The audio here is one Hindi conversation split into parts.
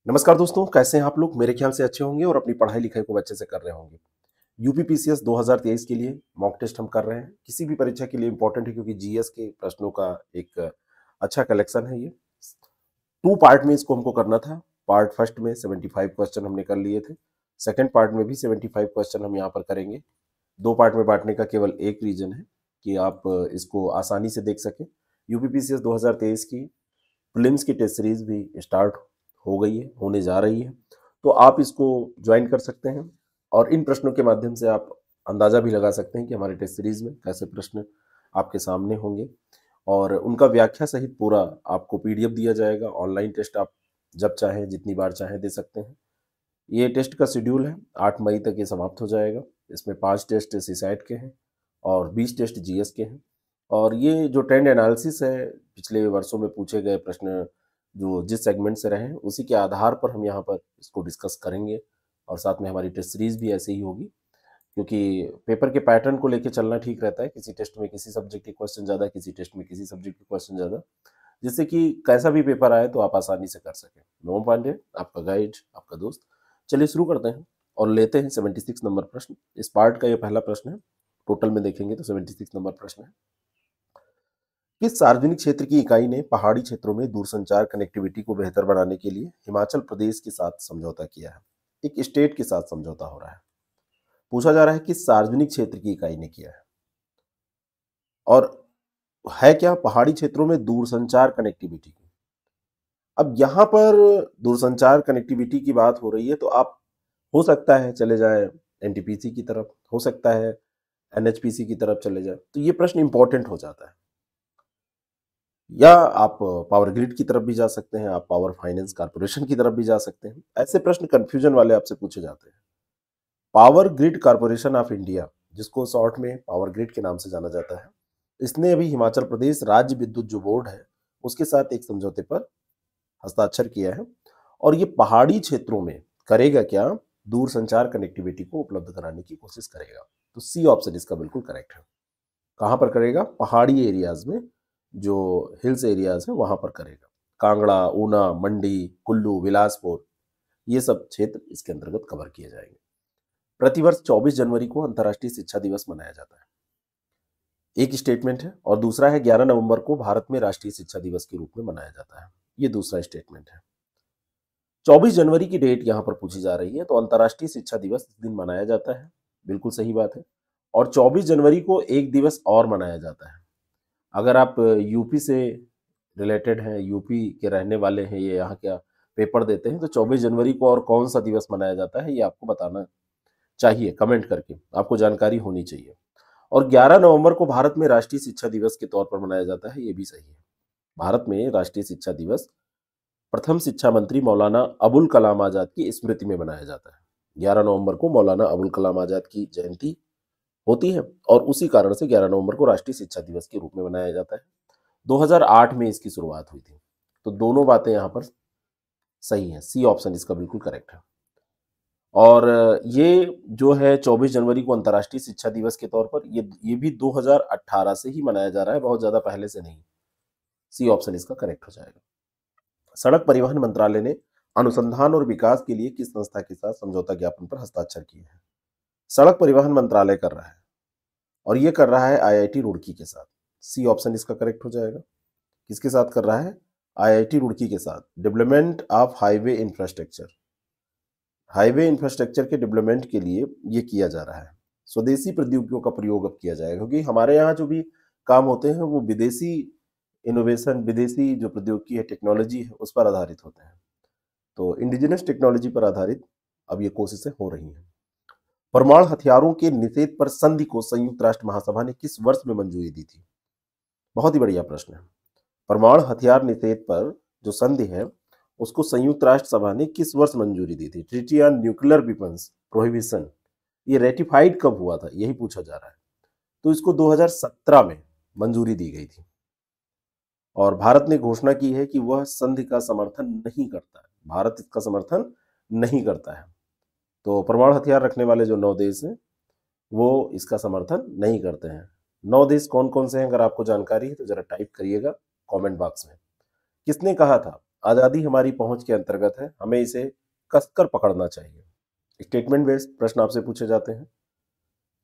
नमस्कार दोस्तों, कैसे हैं आप लोग? मेरे ख्याल से अच्छे होंगे और अपनी पढ़ाई लिखाई को अच्छे से कर रहे होंगे। यूपीपीसीएस 2023 के लिए मॉक टेस्ट हम कर रहे हैं। किसी भी परीक्षा के लिए इंपॉर्टेंट है क्योंकि जीएस के प्रश्नों का एक अच्छा कलेक्शन है ये। टू पार्ट में इसको हमको करना था। पार्ट फर्स्ट में 75 क्वेश्चन हमने कर लिए थे। सेकंड पार्ट में भी 75 क्वेश्चन हम यहाँ पर करेंगे। दो पार्ट में बांटने का केवल एक रीजन है कि आप इसको आसानी से देख सकें। यूपीपीसीएस 2023 की प्रीलिम्स की टेस्ट सीरीज भी स्टार्ट हो गई है, होने जा रही है, तो आप इसको ज्वाइन कर सकते हैं और इन प्रश्नों के माध्यम से आप अंदाजा भी लगा सकते हैं कि हमारे टेस्ट सीरीज में कैसे प्रश्न आपके सामने होंगे और उनका व्याख्या सहित पूरा आपको पीडीएफ दिया जाएगा। ऑनलाइन टेस्ट आप जब चाहें जितनी बार चाहें दे सकते हैं। ये टेस्ट का शेड्यूल है, 8 मई तक ये समाप्त हो जाएगा। इसमें 5 टेस्ट सीसैट के हैं और 20 टेस्ट जीएस के हैं। और ये जो ट्रेंड एनालिसिस है, पिछले वर्षों में पूछे गए प्रश्न जो जिस सेगमेंट से रहे हैं उसी के आधार पर हम यहाँ पर इसको डिस्कस करेंगे और साथ में हमारी टेस्ट सीरीज भी ऐसे ही होगी, क्योंकि पेपर के पैटर्न को लेकर चलना ठीक रहता है। किसी टेस्ट में किसी सब्जेक्ट के क्वेश्चन ज़्यादा, किसी टेस्ट में किसी सब्जेक्ट के क्वेश्चन ज़्यादा, जिससे कि कैसा भी पेपर आए तो आप आसानी से कर सकें। नोम पांडे, आपका गाइड, आपका दोस्त। चलिए शुरू करते हैं और लेते हैं 76 नंबर प्रश्न। इस पार्ट का ये पहला प्रश्न है। टोटल में देखेंगे तो 76 नंबर प्रश्न है। किस सार्वजनिक क्षेत्र की इकाई ने पहाड़ी क्षेत्रों में दूरसंचार कनेक्टिविटी को बेहतर बनाने के लिए हिमाचल प्रदेश के साथ समझौता किया है? एक स्टेट के साथ समझौता हो रहा है। पूछा जा रहा है किस सार्वजनिक क्षेत्र की इकाई ने किया है, और है क्या? पहाड़ी क्षेत्रों में दूरसंचार कनेक्टिविटी की। अब यहाँ पर दूरसंचार कनेक्टिविटी की बात हो रही है तो आप हो सकता है चले जाए एनटीपीसी की तरफ, हो सकता है एनएचपीसी की तरफ चले जाए, तो ये प्रश्न इंपॉर्टेंट हो जाता है। या आप पावर ग्रिड की तरफ भी जा सकते हैं, आप पावर फाइनेंस कॉर्पोरेशन की तरफ भी जा सकते हैं। ऐसे प्रश्न कंफ्यूजन वाले आपसे पूछे जाते हैं। Power grid corporation of India, जिसको शॉर्ट में पावर ग्रिड के नाम से जाना जाता है, इसने अभी हिमाचल प्रदेश राज्य विद्युत जो बोर्ड है उसके साथ एक समझौते पर हस्ताक्षर किया है और ये पहाड़ी क्षेत्रों में करेगा क्या? दूर संचार कनेक्टिविटी को उपलब्ध कराने की कोशिश करेगा। तो सी ऑप्शन इसका बिल्कुल करेक्ट है। कहाँ पर करेगा? पहाड़ी एरियाज में, जो हिल्स एरियाज है वहां पर करेगा। कांगड़ा, ऊना, मंडी, कुल्लू, बिलासपुर, ये सब क्षेत्र इसके अंतर्गत कवर किए जाएंगे। प्रतिवर्ष 24 जनवरी को अंतर्राष्ट्रीय शिक्षा दिवस मनाया जाता है। एक स्टेटमेंट है। और दूसरा है 11 नवंबर को भारत में राष्ट्रीय शिक्षा दिवस के रूप में मनाया जाता है। ये दूसरा स्टेटमेंट है। 24 जनवरी की डेट यहाँ पर पूछी जा रही है, तो अंतर्राष्ट्रीय शिक्षा दिवस इस दिन मनाया जाता है, बिल्कुल सही बात है। और 24 जनवरी को एक दिवस और मनाया जाता है। अगर आप यूपी से रिलेटेड हैं, यूपी के रहने वाले हैं, ये यहाँ क्या पेपर देते हैं, तो 24 जनवरी को और कौन सा दिवस मनाया जाता है ये आपको बताना चाहिए कमेंट करके, आपको जानकारी होनी चाहिए। और 11 नवंबर को भारत में राष्ट्रीय शिक्षा दिवस के तौर पर मनाया जाता है, ये भी सही है। भारत में राष्ट्रीय शिक्षा दिवस प्रथम शिक्षा मंत्री मौलाना अबुल कलाम आजाद की स्मृति में मनाया जाता है। 11 नवंबर को मौलाना अबुल कलाम आजाद की जयंती होती है और उसी कारण से 11 नवंबर को राष्ट्रीय शिक्षा दिवस के रूप में मनाया जाता है। 2008 में इसकी शुरुआत हुई थी। तो दोनों बातें यहाँ पर सही हैं। सी ऑप्शन इसका बिल्कुल करेक्ट है। और ये जो है 24 जनवरी को अंतर्राष्ट्रीय शिक्षा दिवस के तौर पर, ये भी 2018 से ही मनाया जा रहा है, बहुत ज़्यादा पहले से नहीं। सी ऑप्शन इसका करेक्ट हो जाएगा। सड़क परिवहन मंत्रालय ने अनुसंधान और विकास के लिए किस संस्था के साथ समझौता ज्ञापन पर हस्ताक्षर किए हैं? सड़क परिवहन मंत्रालय कर रहा है और ये कर रहा है आईआईटी रुड़की के साथ। सी ऑप्शन इसका करेक्ट हो जाएगा। किसके साथ कर रहा है? आईआईटी रुड़की के साथ। Development of highway infrastructure, highway infrastructure के डेवलपमेंट के लिए ये किया जा रहा है। स्वदेशी प्रौद्योगिकियों का प्रयोग अब किया जाएगा, क्योंकि हमारे यहाँ जो भी काम होते हैं वो विदेशी इनोवेशन, विदेशी जो प्रौद्योगिकी है, टेक्नोलॉजी है, उस पर आधारित होते हैं। तो इंडिजिनस टेक्नोलॉजी पर आधारित अब ये कोशिशें हो रही हैं। परमाणु हथियारों के निषेध पर संधि को संयुक्त राष्ट्र महासभा ने किस वर्ष में मंजूरी दी थी? बहुत ही बढ़िया प्रश्न है। परमाणु हथियार निषेध पर जो संधि है उसको संयुक्त राष्ट्र सभा ने किस वर्ष मंजूरी दी थी? Treaty on nuclear weapons prohibition, ये रेटिफाइड कब हुआ था, यही पूछा जा रहा है। तो इसको 2017 में मंजूरी दी गई थी और भारत ने घोषणा की है कि वह संधि का समर्थन नहीं करता है। भारत इसका समर्थन नहीं करता है। तो परमाणु हथियार रखने वाले जो 9 देश हैं वो इसका समर्थन नहीं करते हैं। 9 देश कौन कौन से हैं? अगर आपको जानकारी है तो जरा टाइप करिएगा कमेंट बॉक्स में। किसने कहा था? आज़ादी हमारी पहुंच के अंतर्गत है, हमें इसे कसकर पकड़ना चाहिए। स्टेटमेंट बेस्ड प्रश्न आपसे पूछे जाते हैं।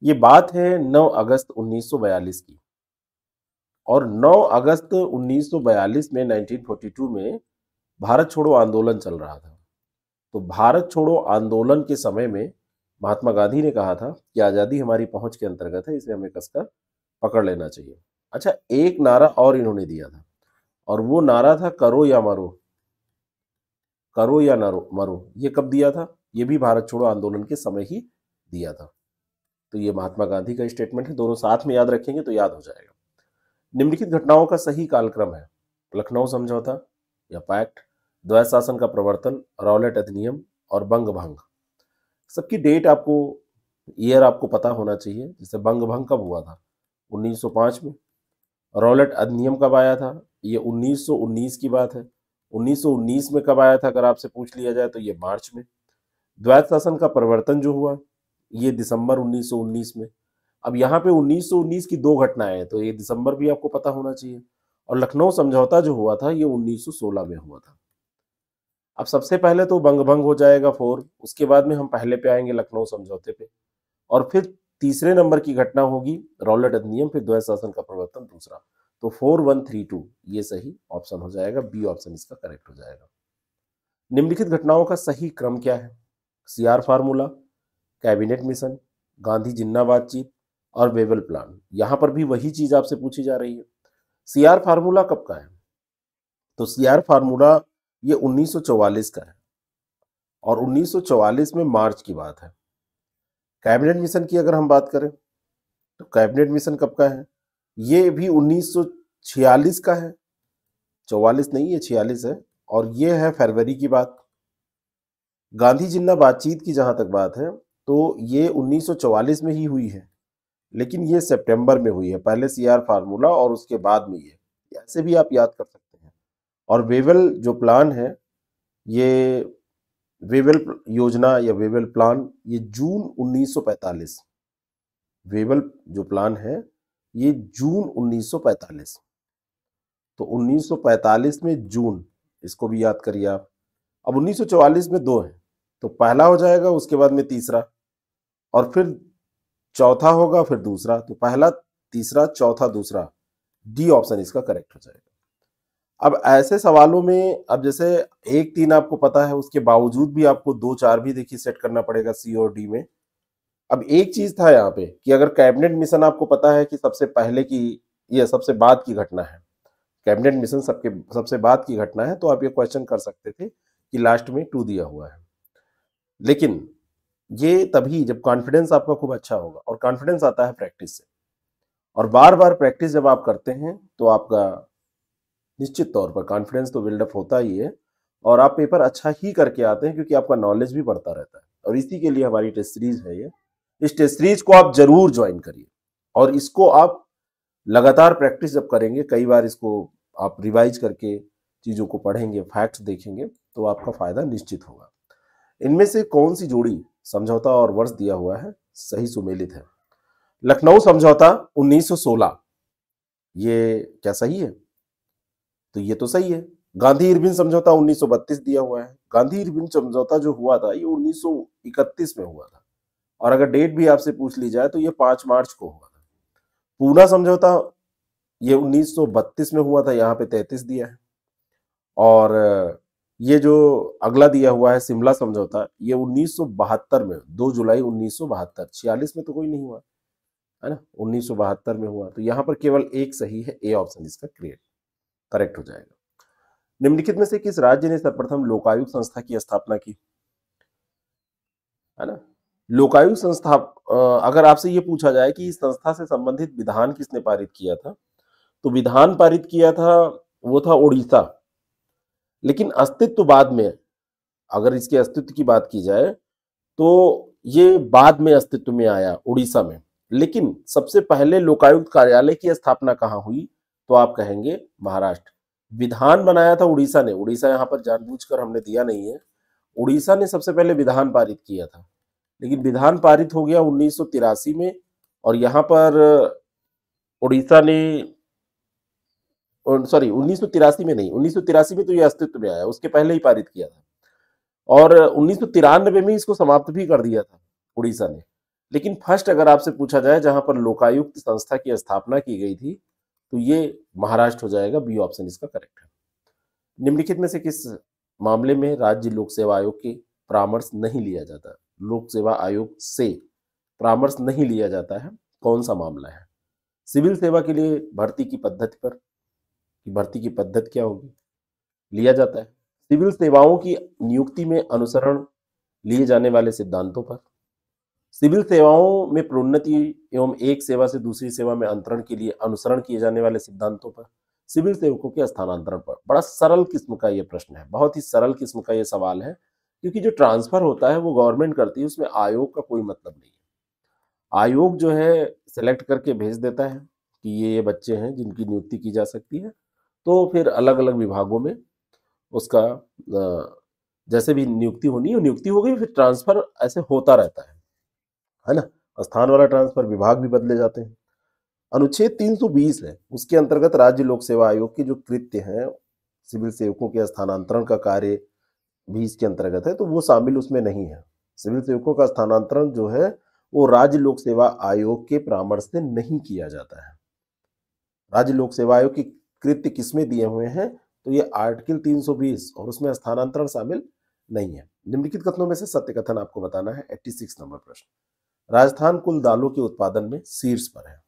ये बात है 9 अगस्त 1942 की, और 9 अगस्त 1942 में 1942 में भारत छोड़ो आंदोलन चल रहा था। तो भारत छोड़ो आंदोलन के समय में महात्मा गांधी ने कहा था कि आज़ादी हमारी पहुंच के अंतर्गत है, इसे हमें कसकर पकड़ लेना चाहिए। अच्छा, एक नारा और इन्होंने दिया था, और वो नारा था करो या मरो, करो या नरो मरो। ये कब दिया था? ये भी भारत छोड़ो आंदोलन के समय ही दिया था। तो ये महात्मा गांधी का स्टेटमेंट है, दोनों साथ में याद रखेंगे तो याद हो जाएगा। निम्नलिखित घटनाओं का सही कालक्रम है: लखनऊ समझौता या पैक्ट, द्वैत शासन का प्रवर्तन, रॉलेट अधिनियम और बंग भंग। सबकी डेट आपको, ईयर आपको पता होना चाहिए। जैसे बंग भंग कब हुआ था? 1905 में। रॉलेट अधिनियम कब आया था? ये 1919 की बात है। 1919 में कब आया था अगर आपसे पूछ लिया जाए तो ये मार्च में। द्वैत शासन का परिवर्तन जो हुआ ये दिसंबर 1919 में। अब यहाँ पे 1919 की दो घटनाएं हैं, तो ये दिसंबर भी आपको पता होना चाहिए। और लखनऊ समझौता जो हुआ था ये 1916 में हुआ था। अब सबसे पहले तो बंग भंग हो जाएगा 4, उसके बाद में हम पहले पे आएंगे लखनऊ समझौते पे, और फिर तीसरे नंबर की घटना होगी रॉलेट अधिनियम, फिर द्वैत शासन का प्रवर्तन दूसरा। तो 4132 ये सही ऑप्शन हो जाएगा, बी ऑप्शन इसका करेक्ट हो जाएगा। निम्नलिखित घटनाओं का सही क्रम क्या है? CR formula, cabinet mission, Gandhi जिन्ना बातचीत और वेबल प्लान। यहां पर भी वही चीज आपसे पूछी जा रही है। सीआर फार्मूला कब का है? तो सीआर फार्मूला ये 1944 का है, और 1944 में मार्च की बात है। कैबिनेट मिशन की अगर हम बात करें तो कैबिनेट मिशन कब का है? ये भी 1946 का है, 44 नहीं है 46 है, और ये है फरवरी की बात। गांधी जिन्ना बातचीत की जहां तक बात है तो ये 1944 में ही हुई है, लेकिन ये सितंबर में हुई है। पहले सीआर फार्मूला और उसके बाद में ये, ऐसे भी आप याद कर सकते हैं। और वेवल जो प्लान है, ये वेवल योजना या वेवल प्लान, ये जून 1945, वेवल जो प्लान है ये जून 1945। तो 1945 में जून, इसको भी याद करिए आप। अब 1944 में दो है, तो पहला हो जाएगा, उसके बाद में तीसरा, और फिर चौथा होगा, फिर दूसरा। तो पहला, तीसरा, चौथा, दूसरा, डी ऑप्शन इसका करेक्ट हो जाएगा। अब ऐसे सवालों में, अब जैसे 1-3 आपको पता है, उसके बावजूद भी आपको 2-4 भी देखिए सेट करना पड़ेगा सी और डी में। अब एक चीज था यहाँ पे कि अगर कैबिनेट मिशन आपको पता है कि सबसे पहले की या सबसे बाद की घटना है, कैबिनेट मिशन सबसे बाद की घटना है, तो आप ये क्वेश्चन कर सकते थे कि लास्ट में 2 दिया हुआ है। लेकिन ये तभी जब कॉन्फिडेंस आपका खूब अच्छा होगा, और कॉन्फिडेंस आता है प्रैक्टिस से, और बार बार प्रैक्टिस जब आप करते हैं तो आपका निश्चित तौर पर कॉन्फिडेंस तो बिल्डअप होता ही है, और आप पेपर अच्छा ही करके आते हैं, क्योंकि आपका नॉलेज भी बढ़ता रहता है। और इसी के लिए हमारी टेस्ट सीरीज है ये। इस टेस्ट सीरीज को आप जरूर ज्वाइन करिए, और इसको आप लगातार प्रैक्टिस जब करेंगे, कई बार इसको आप रिवाइज करके चीजों को पढ़ेंगे, फैक्ट्स देखेंगे, तो आपका फायदा निश्चित होगा। इनमें से कौन सी जोड़ी, समझौता और वर्ष दिया हुआ है, सही सुमेलित है? लखनऊ समझौता 1916, ये क्या सही है? तो ये तो सही है। गांधी इरविन समझौता 1932 दिया हुआ है। गांधी इरविन समझौता जो हुआ था ये 1931 में हुआ था, और अगर डेट भी आपसे पूछ ली जाए तो ये 5 मार्च को हुआ था। पूना समझौता ये 1932 में हुआ था, यहाँ पे 33 दिया है। और ये जो अगला दिया हुआ है शिमला समझौता, ये 1972 में, 2 जुलाई 1972, 46 में तो कोई नहीं हुआ है ना, 1972 में हुआ। तो यहाँ पर केवल एक सही है, ए ऑप्शन इसका करेक्ट हो जाएगा। निम्नलिखित में से किस राज्य ने सर्वप्रथम लोकायुक्त संस्था की स्थापना की? है ना, लोकायुक्त संस्था, अगर आपसे ये पूछा जाए कि इस संस्था से संबंधित विधान किसने पारित किया था, तो विधान पारित किया था वो था उड़ीसा। लेकिन अस्तित्व बाद में, अगर इसके अस्तित्व की बात की जाए तो ये बाद में अस्तित्व में आया उड़ीसा में। लेकिन सबसे पहले लोकायुक्त कार्यालय की स्थापना कहाँ हुई? तो आप कहेंगे महाराष्ट्र। विधान बनाया था उड़ीसा ने, उड़ीसा यहाँ पर जानबूझकर हमने दिया नहीं है, उड़ीसा ने सबसे पहले विधान पारित किया था। लेकिन विधान पारित हो गया 1983 में, और यहाँ पर उड़ीसा ने सॉरी 1983 में नहीं, 1983 में तो ये अस्तित्व में आया, उसके पहले ही पारित किया था। और 1993 में इसको समाप्त भी कर दिया था उड़ीसा ने। लेकिन फर्स्ट अगर आपसे पूछा जाए जहां पर लोकायुक्त संस्था की स्थापना की गई थी, तो ये महाराष्ट्र हो जाएगा। बी ऑप्शन इसका करेक्ट है। निम्नलिखित में से किस मामले में राज्य लोक सेवा आयोग के परामर्श नहीं लिया जाता? लोक सेवा आयोग से परामर्श नहीं लिया जाता है, कौन सा मामला है? सिविल सेवा के लिए भर्ती की पद्धति पर, कि भर्ती की पद्धति क्या होगी, लिया जाता है। सिविल सेवाओं की नियुक्ति में अनुसरण लिए जाने वाले सिद्धांतों पर, सिविल सेवाओं में प्रोन्नति एवं एक सेवा से दूसरी सेवा में अंतरण के लिए अनुसरण किए जाने वाले सिद्धांतों पर, सिविल सेवकों के स्थानांतरण पर। बड़ा सरल किस्म का ये प्रश्न है, बहुत ही सरल किस्म का ये सवाल है, क्योंकि जो ट्रांसफर होता है वो गवर्नमेंट करती है, उसमें आयोग का कोई मतलब नहीं है। आयोग जो है सेलेक्ट करके भेज देता है कि ये बच्चे हैं जिनकी नियुक्ति की जा सकती है, तो फिर अलग अलग विभागों में उसका जैसे भी नियुक्ति होनी है नियुक्ति हो गई, फिर ट्रांसफर ऐसे होता रहता है ना। स्थान वाला ट्रांसफर, विभाग भी बदले जाते हैं। अनुच्छेद 320 है, उसके अंतर्गत राज्य लोक सेवा आयोग के जो कृत्य हैं, सिविल सेवकों के स्थानांतरण का कार्य भी इसके अंतर्गत है, तो वो शामिल उसमें नहीं है। सिविल सेवकों का स्थानांतरण जो है वो राज्य लोक सेवा आयोग के परामर्श से नहीं किया जाता है। राज्य लोक सेवा आयोग की कृत्य किसमें दिए हुए हैं? तो ये आर्टिकल 320 और उसमें स्थानांतरण शामिल नहीं है। निम्नलिखित कथनों में से सत्य कथन आपको बताना है। 86 नंबर प्रश्न। राजस्थान कुल दालों के उत्पादन में शीर्ष पर है।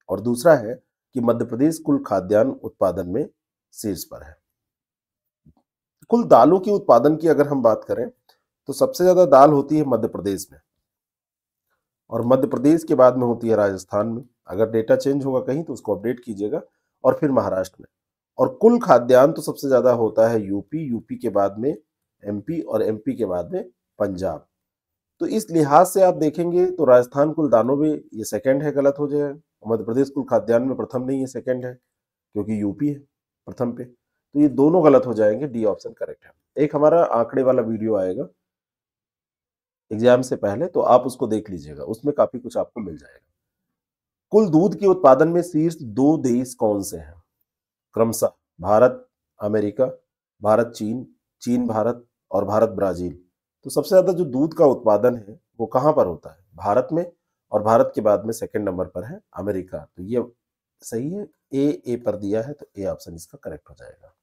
और दूसरा है कि मध्य प्रदेश कुल खाद्यान्न उत्पादन में शीर्ष पर है। कुल दालों के उत्पादन की अगर हम बात करें तो सबसे ज्यादा दाल होती है मध्य प्रदेश में, और मध्य प्रदेश के बाद में होती है राजस्थान में। अगर डेटा चेंज होगा कहीं तो उसको अपडेट कीजिएगा। और फिर महाराष्ट्र में। और कुल खाद्यान्न तो सबसे ज्यादा होता है यूपी, यूपी के बाद में एमपी, और एमपी के बाद में पंजाब। तो इस लिहाज से आप देखेंगे तो राजस्थान कुल दालों में ये सेकंड है, गलत हो जाएगा। मध्य प्रदेश कुल खाद्यान्न में प्रथम नहीं है, सेकंड है, क्योंकि यूपी है प्रथम पे। तो ये दोनों गलत हो जाएंगे, डी ऑप्शन करेक्ट है। एक हमारा आंकड़े वाला वीडियो आएगा एग्जाम से पहले, तो आप उसको देख लीजिएगा, उसमें काफी कुछ आपको मिल जाएगा। कुल दूध के उत्पादन में शीर्ष 2 देश कौन से हैं? क्रमशः भारत अमेरिका, भारत चीन, चीन भारत, और भारत ब्राजील। तो सबसे ज्यादा जो दूध का उत्पादन है वो कहां पर होता है? भारत में। और भारत के बाद में सेकंड नंबर पर है अमेरिका। तो ये सही है, ए पर दिया है, तो ए ऑप्शन इसका करेक्ट हो जाएगा।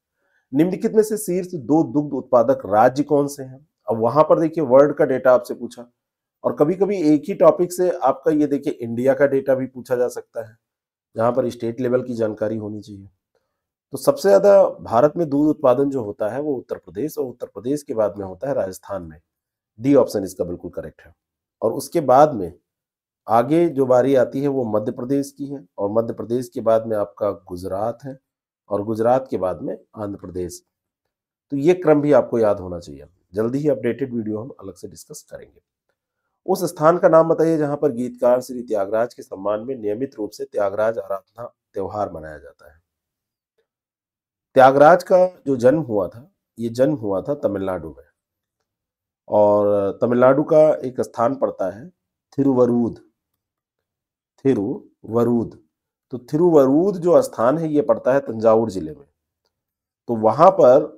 निम्नलिखित में से शीर्ष 2 दुग्ध उत्पादक राज्य कौन से हैं? अब वहां पर देखिए वर्ल्ड का डेटा आपसे पूछा, और कभी कभी एक ही टॉपिक से आपका ये देखिए इंडिया का डेटा भी पूछा जा सकता है, जहां पर स्टेट लेवल की जानकारी होनी चाहिए। तो सबसे ज्यादा भारत में दूध उत्पादन जो होता है वो उत्तर प्रदेश, और उत्तर प्रदेश के बाद में होता है राजस्थान में। डी ऑप्शन इसका बिल्कुल करेक्ट है। और उसके बाद में आगे जो बारी आती है वो मध्य प्रदेश की है, और मध्य प्रदेश के बाद में आपका गुजरात है, और गुजरात के बाद में आंध्र प्रदेश। तो ये क्रम भी आपको याद होना चाहिए। जल्दी ही अपडेटेड वीडियो हम अलग से डिस्कस करेंगे। उस स्थान का नाम बताइए जहां पर गीतकार श्री त्यागराज के सम्मान में नियमित रूप से त्यागराज आराधना त्योहार मनाया जाता है। त्यागराज का जो जन्म हुआ था, ये जन्म हुआ था तमिलनाडु में, और तमिलनाडु का एक स्थान पड़ता है थिरुवरूद। थिरुवरूद, तो थिरुवरूद जो स्थान है ये पड़ता है तंजावुर जिले में। तो वहां पर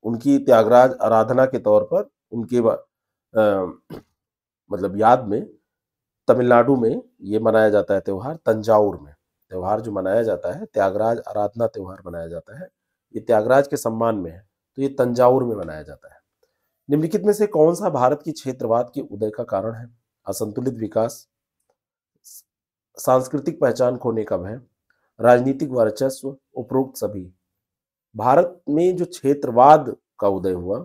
उनकी त्यागराज आराधना के तौर पर उनके मतलब याद में तमिलनाडु में ये मनाया जाता है त्यौहार। तंजावुर में त्यौहार जो मनाया जाता है, त्यागराज आराधना त्यौहार मनाया जाता है, ये त्यागराज के सम्मान में है, तो ये तंजावुर में मनाया जाता है। निम्नलिखित में से कौन सा भारत की क्षेत्रवाद के उदय का कारण है? असंतुलित विकास, सांस्कृतिक पहचान खोने का भय, राजनीतिक वर्चस्व, उपरोक्त सभी। भारत में जो क्षेत्रवाद का उदय हुआ,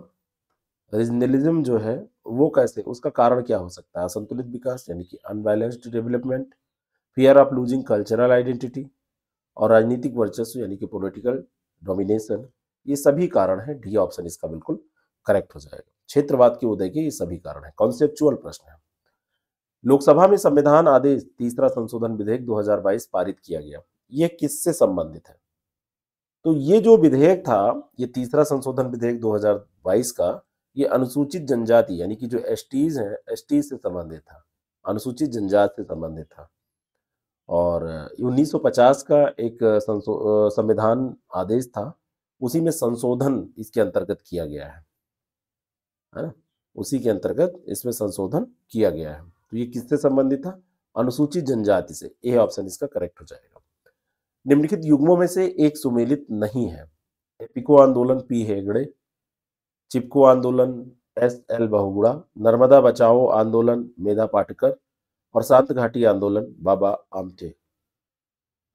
रीजनलिज्म जो है वो कैसे, उसका कारण क्या हो सकता है? असंतुलित विकास यानी कि unbalanced development, fear of losing cultural identity, और राजनीतिक वर्चस्व यानी कि पॉलिटिकल डोमिनेशन। ये सभी कारण है, डी ऑप्शन इसका बिल्कुल करेक्ट हो जाएगा। क्षेत्रवाद के उदय के ये सभी कारण है। कॉन्सेप्चुअल प्रश्न है। लोकसभा में संविधान आदेश तीसरा संशोधन विधेयक 2022 पारित किया गया, ये किससे संबंधित है? तो ये जो विधेयक था, ये तीसरा संशोधन विधेयक 2022 का, ये अनुसूचित जनजाति यानी कि जो एसटीज हैं, एसटी से संबंधित था, अनुसूचित जनजाति से संबंधित था। और 1950 का एक संविधान आदेश था, उसी में संशोधन इसके अंतर्गत किया गया है ना? उसी के अंतर्गत इसमें संशोधन किया गया है। तो ये किससे संबंधित था? अनुसूचित जनजाति से। ए ऑप्शन इसका करेक्ट हो जाएगा। निम्नलिखित युग्मों में से एक सुमेलित नहीं है। एपिको आंदोलन पी हेगड़े, चिपको आंदोलन एस एल बहुगुणा, नर्मदा बचाओ आंदोलन मेधा पाटकर और शांत घाटी आंदोलन बाबा आमटे।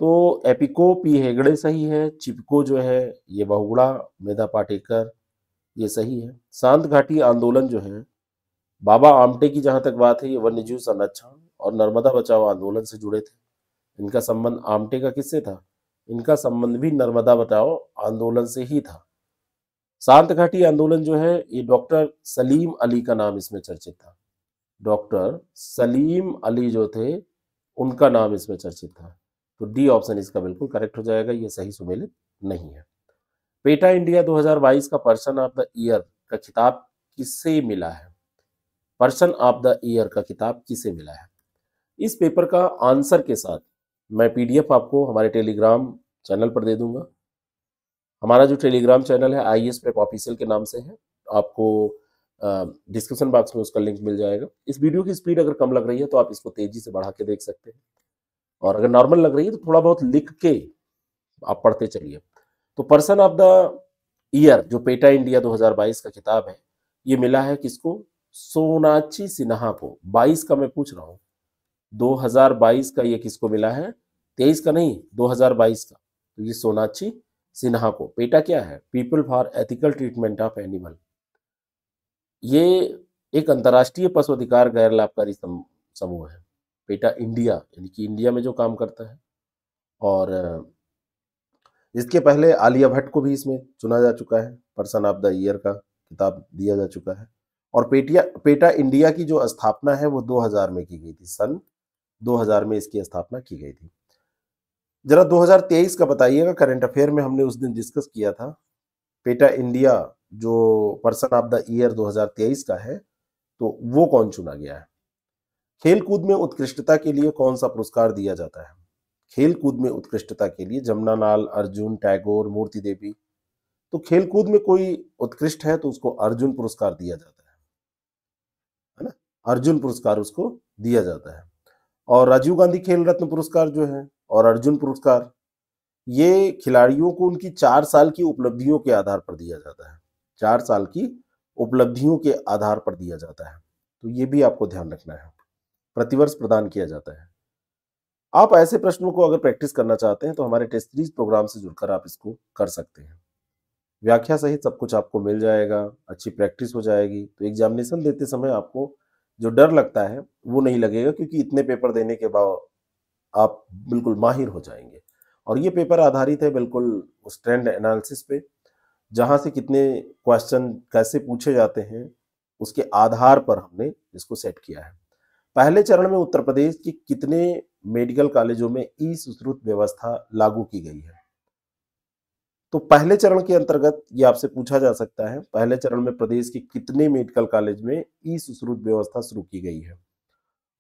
तो एपिको पी हेगड़े सही है, चिपको जो है ये बहुगुणा मेधा पाटेकर ये सही है। शांत घाटी आंदोलन जो है बाबा आमटे की जहां तक बात है ये वन्यजीव संरक्षण और नर्मदा बचाओ आंदोलन से जुड़े थे। इनका संबंध आमटे का किससे था? इनका संबंध भी नर्मदा बचाओ आंदोलन से ही था। शांत घाटी आंदोलन जो है ये डॉक्टर सलीम अली का नाम इसमें चर्चित था। डॉक्टर सलीम अली जो थे उनका नाम इसमें चर्चित था। तो डी ऑप्शन इसका बिल्कुल करेक्ट हो जाएगा, ये सही सुमेलित नहीं है। पेटा इंडिया 2022 का पर्सन ऑफ द ईयर का खिताब किससे मिला है? पर्सन ऑफ द ईयर का खिताब किसे मिला है? इस पेपर का आंसर के साथ मैं पीडीएफ आपको हमारे टेलीग्राम चैनल पर दे दूंगा। हमारा जो टेलीग्राम चैनल है IAS प्रेप ऑफिशियल के नाम से है, आपको डिस्क्रिप्शन बॉक्स में उसका लिंक मिल जाएगा। इस वीडियो की स्पीड अगर कम लग रही है तो आप इसको तेजी से बढ़ा के देख सकते हैं, और अगर नॉर्मल लग रही है तो थोड़ा बहुत लिख के आप पढ़ते चलिए। तो पर्सन ऑफ द ईयर जो पेटा इंडिया 2022 का खिताब है ये मिला है किसको? सोनाक्षी सिन्हा को। 22 का मैं पूछ रहा हूँ, 2022 का ये किसको मिला है? 23 का नहीं, 2022 का। तो ये सोनाक्षी सिन्हा को। पेटा क्या है? People for ethical treatment of animal. ये एक अंतर्राष्ट्रीय पशु अधिकार गैर लाभकारी समूह है। पेटा इंडिया यानी कि इंडिया में जो काम करता है। और इसके पहले आलिया भट्ट को भी इसमें चुना जा चुका है, पर्सन ऑफ द ईयर का खिताब दिया जा चुका है। और पेटा इंडिया की जो स्थापना है वो 2000 में की गई थी, सन 2000 में इसकी स्थापना की गई थी। जरा 2023 का बताइएगा, करंट अफेयर में हमने उस दिन डिस्कस किया था। पेटा इंडिया जो पर्सन ऑफ द ईयर 2023 का है तो वो कौन चुना गया है? खेलकूद में उत्कृष्टता के लिए कौन सा पुरस्कार दिया जाता है? खेलकूद में उत्कृष्टता के लिए जमुनालाल, अर्जुन, टैगोर, मूर्ति देवी। तो खेलकूद में कोई उत्कृष्ट है तो उसको अर्जुन पुरस्कार दिया जाता है ना? अर्जुन पुरस्कार उसको दिया जाता है। और राजीव गांधी खेल रत्न पुरस्कार जो है और अर्जुन पुरस्कार, ये खिलाड़ियों को उनकी 4 साल की उपलब्धियों के आधार पर दिया जाता है। 4 साल की उपलब्धियों के आधार पर दिया जाता है, तो ये भी आपको ध्यान रखना है। प्रतिवर्ष प्रदान किया जाता है। आप ऐसे प्रश्नों को अगर प्रैक्टिस करना चाहते हैं तो हमारे टेस्ट सीरीज प्रोग्राम से जुड़कर आप इसको कर सकते हैं। व्याख्या सहित सब कुछ आपको मिल जाएगा, अच्छी प्रैक्टिस हो जाएगी, तो एग्जामिनेशन देते समय आपको जो डर लगता है वो नहीं लगेगा, क्योंकि इतने पेपर देने के बाद आप बिल्कुल माहिर हो जाएंगे। और ये पेपर आधारित है बिल्कुल उस ट्रेंड एनालिसिस पे, जहां से कितने क्वेश्चन कैसे पूछे जाते हैं उसके आधार पर हमने इसको सेट किया है। पहले चरण में उत्तर प्रदेश के कितने मेडिकल कॉलेजों में ई सुश्रुत व्यवस्था लागू की गई है? तो पहले चरण के अंतर्गत ये आपसे पूछा जा सकता है, पहले चरण में प्रदेश के कितने मेडिकल कॉलेज में ई सुश्रुत व्यवस्था शुरू की गई है?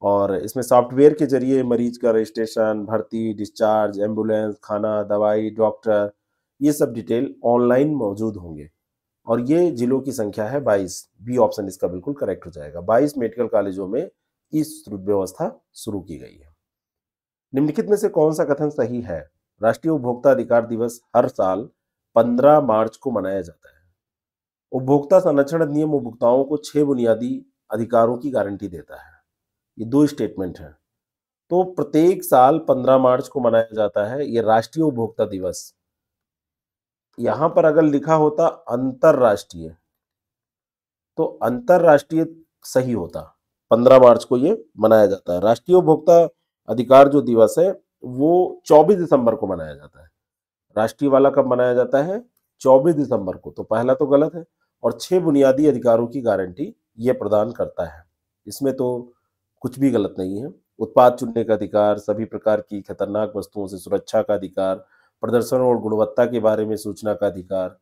और इसमें सॉफ्टवेयर के जरिए मरीज का रजिस्ट्रेशन, भर्ती, डिस्चार्ज, एम्बुलेंस, खाना, दवाई, डॉक्टर, ये सब डिटेल ऑनलाइन मौजूद होंगे। और ये जिलों की संख्या है 22। बी ऑप्शन इसका बिल्कुल करेक्ट हो जाएगा। 22 मेडिकल कॉलेजों में इस व्यवस्था शुरू की गई है। निम्नलिखित में से कौन सा कथन सही है? राष्ट्रीय उपभोक्ता अधिकार दिवस हर साल 15 मार्च को मनाया जाता है। उपभोक्ता संरक्षण अधिनियम उपभोक्ताओं को 6 बुनियादी अधिकारों की गारंटी देता है। ये 2 स्टेटमेंट है। तो प्रत्येक साल 15 मार्च को मनाया जाता है ये राष्ट्रीय उपभोक्ता दिवस। यहां पर अगर लिखा होता अंतरराष्ट्रीय तो अंतरराष्ट्रीय सही होता। 15 मार्च को ये मनाया जाता है। राष्ट्रीय उपभोक्ता अधिकार जो दिवस है वो 24 दिसंबर को मनाया जाता है। राष्ट्रीय वाला कब मनाया जाता है? 24 दिसंबर को। तो पहला तो गलत है। और 6 बुनियादी अधिकारों की गारंटी ये प्रदान करता है। इसमें तो कुछ भी गलत नहीं है। उत्पाद चुनने का अधिकार, सभी प्रकार की खतरनाक वस्तुओं से सुरक्षा का अधिकार, प्रदर्शन और गुणवत्ता के बारे में सूचना का अधिकार,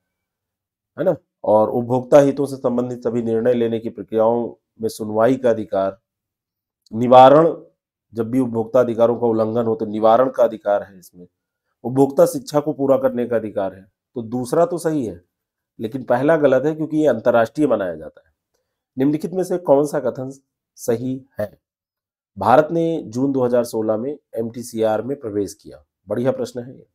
है ना? और उपभोक्ता हितों से संबंधित सभी निर्णय लेने की प्रक्रियाओं में सुनवाई का अधिकार, निवारण जब भी उपभोक्ता अधिकारों का उल्लंघन हो तो निवारण का अधिकार है इसमें, उपभोक्ता शिक्षा को पूरा करने का अधिकार है। तो दूसरा तो सही है, लेकिन पहला गलत है क्योंकि ये अंतर्राष्ट्रीय मनाया जाता है। निम्नलिखित में से कौन सा कथन सही है? भारत ने जून 2016 में एमटीसीआर में प्रवेश किया। बढ़िया प्रश्न है ये।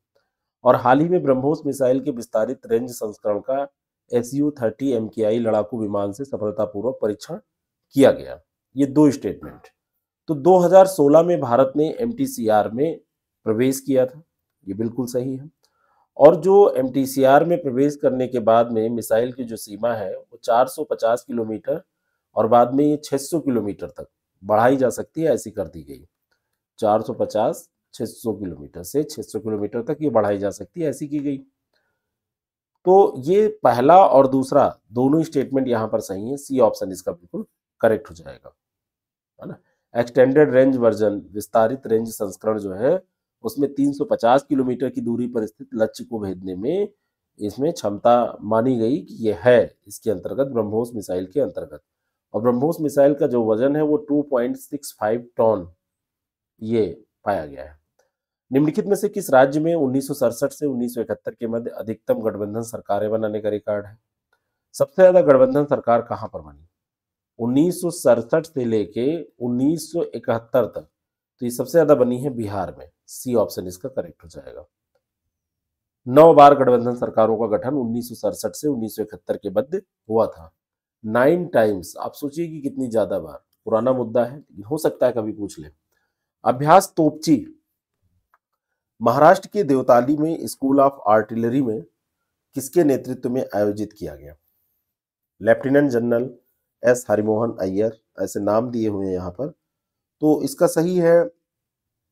और हाल ही में ब्रह्मोस मिसाइल के विस्तारित रेंज संस्करण का SU-30 MKI लड़ाकू विमान से सफलतापूर्वक परीक्षण किया गया। ये दो स्टेटमेंट। तो 2016 में भारत ने एमटीसीआर में प्रवेश किया था, ये बिल्कुल सही है। और जो एमटीसीआर में प्रवेश करने के बाद में मिसाइल की जो सीमा है वो 450 किलोमीटर और बाद में ये 600 किलोमीटर तक बढ़ाई जा सकती है, ऐसी कर दी गई। 450 600 किलोमीटर से 600 किलोमीटर तक ये बढ़ाई जा सकती है, ऐसी की गई। तो ये पहला और दूसरा दोनों स्टेटमेंट यहाँ पर सही है। सी ऑप्शन इसका बिल्कुल करेक्ट हो जाएगा, है ना। एक्सटेंडेड रेंज वर्जन, विस्तारित रेंज संस्करण जो है उसमें 350 किलोमीटर की दूरी पर स्थित लक्ष्य को भेदने में इसमें क्षमता मानी गई कि ये है इसके अंतर्गत, ब्रह्मोस मिसाइल के अंतर्गत। और ब्रह्मोस मिसाइल का जो वजन है वो 2.65 टन ये पाया गया है। निम्नलिखित में से किस राज्य में 1967 से 1971 के मध्य अधिकतम गठबंधन सरकारें बनाने का रिकॉर्ड है? सबसे ज्यादा गठबंधन सरकार कहां पर बनी? 1967 से लेके 1971 तक, तो ये सबसे ज्यादा बनी है बिहार में। सी ऑप्शन इसका करेक्ट हो जाएगा। 9 बार गठबंधन सरकारों का गठन 1967 से 1971 के मध्य हुआ था। 9 टाइम्स। आप सोचिए कि कितनी ज्यादा बार। पुराना मुद्दा है, हो सकता है कभी पूछ ले। अभ्यास तोपची महाराष्ट्र के देवताली में स्कूल ऑफ आर्टिलरी में किसके नेतृत्व में आयोजित किया गया? Lieutenant general S Harimohan Iyer, ऐसे नाम दिए हुए हैं यहाँ पर। तो इसका सही है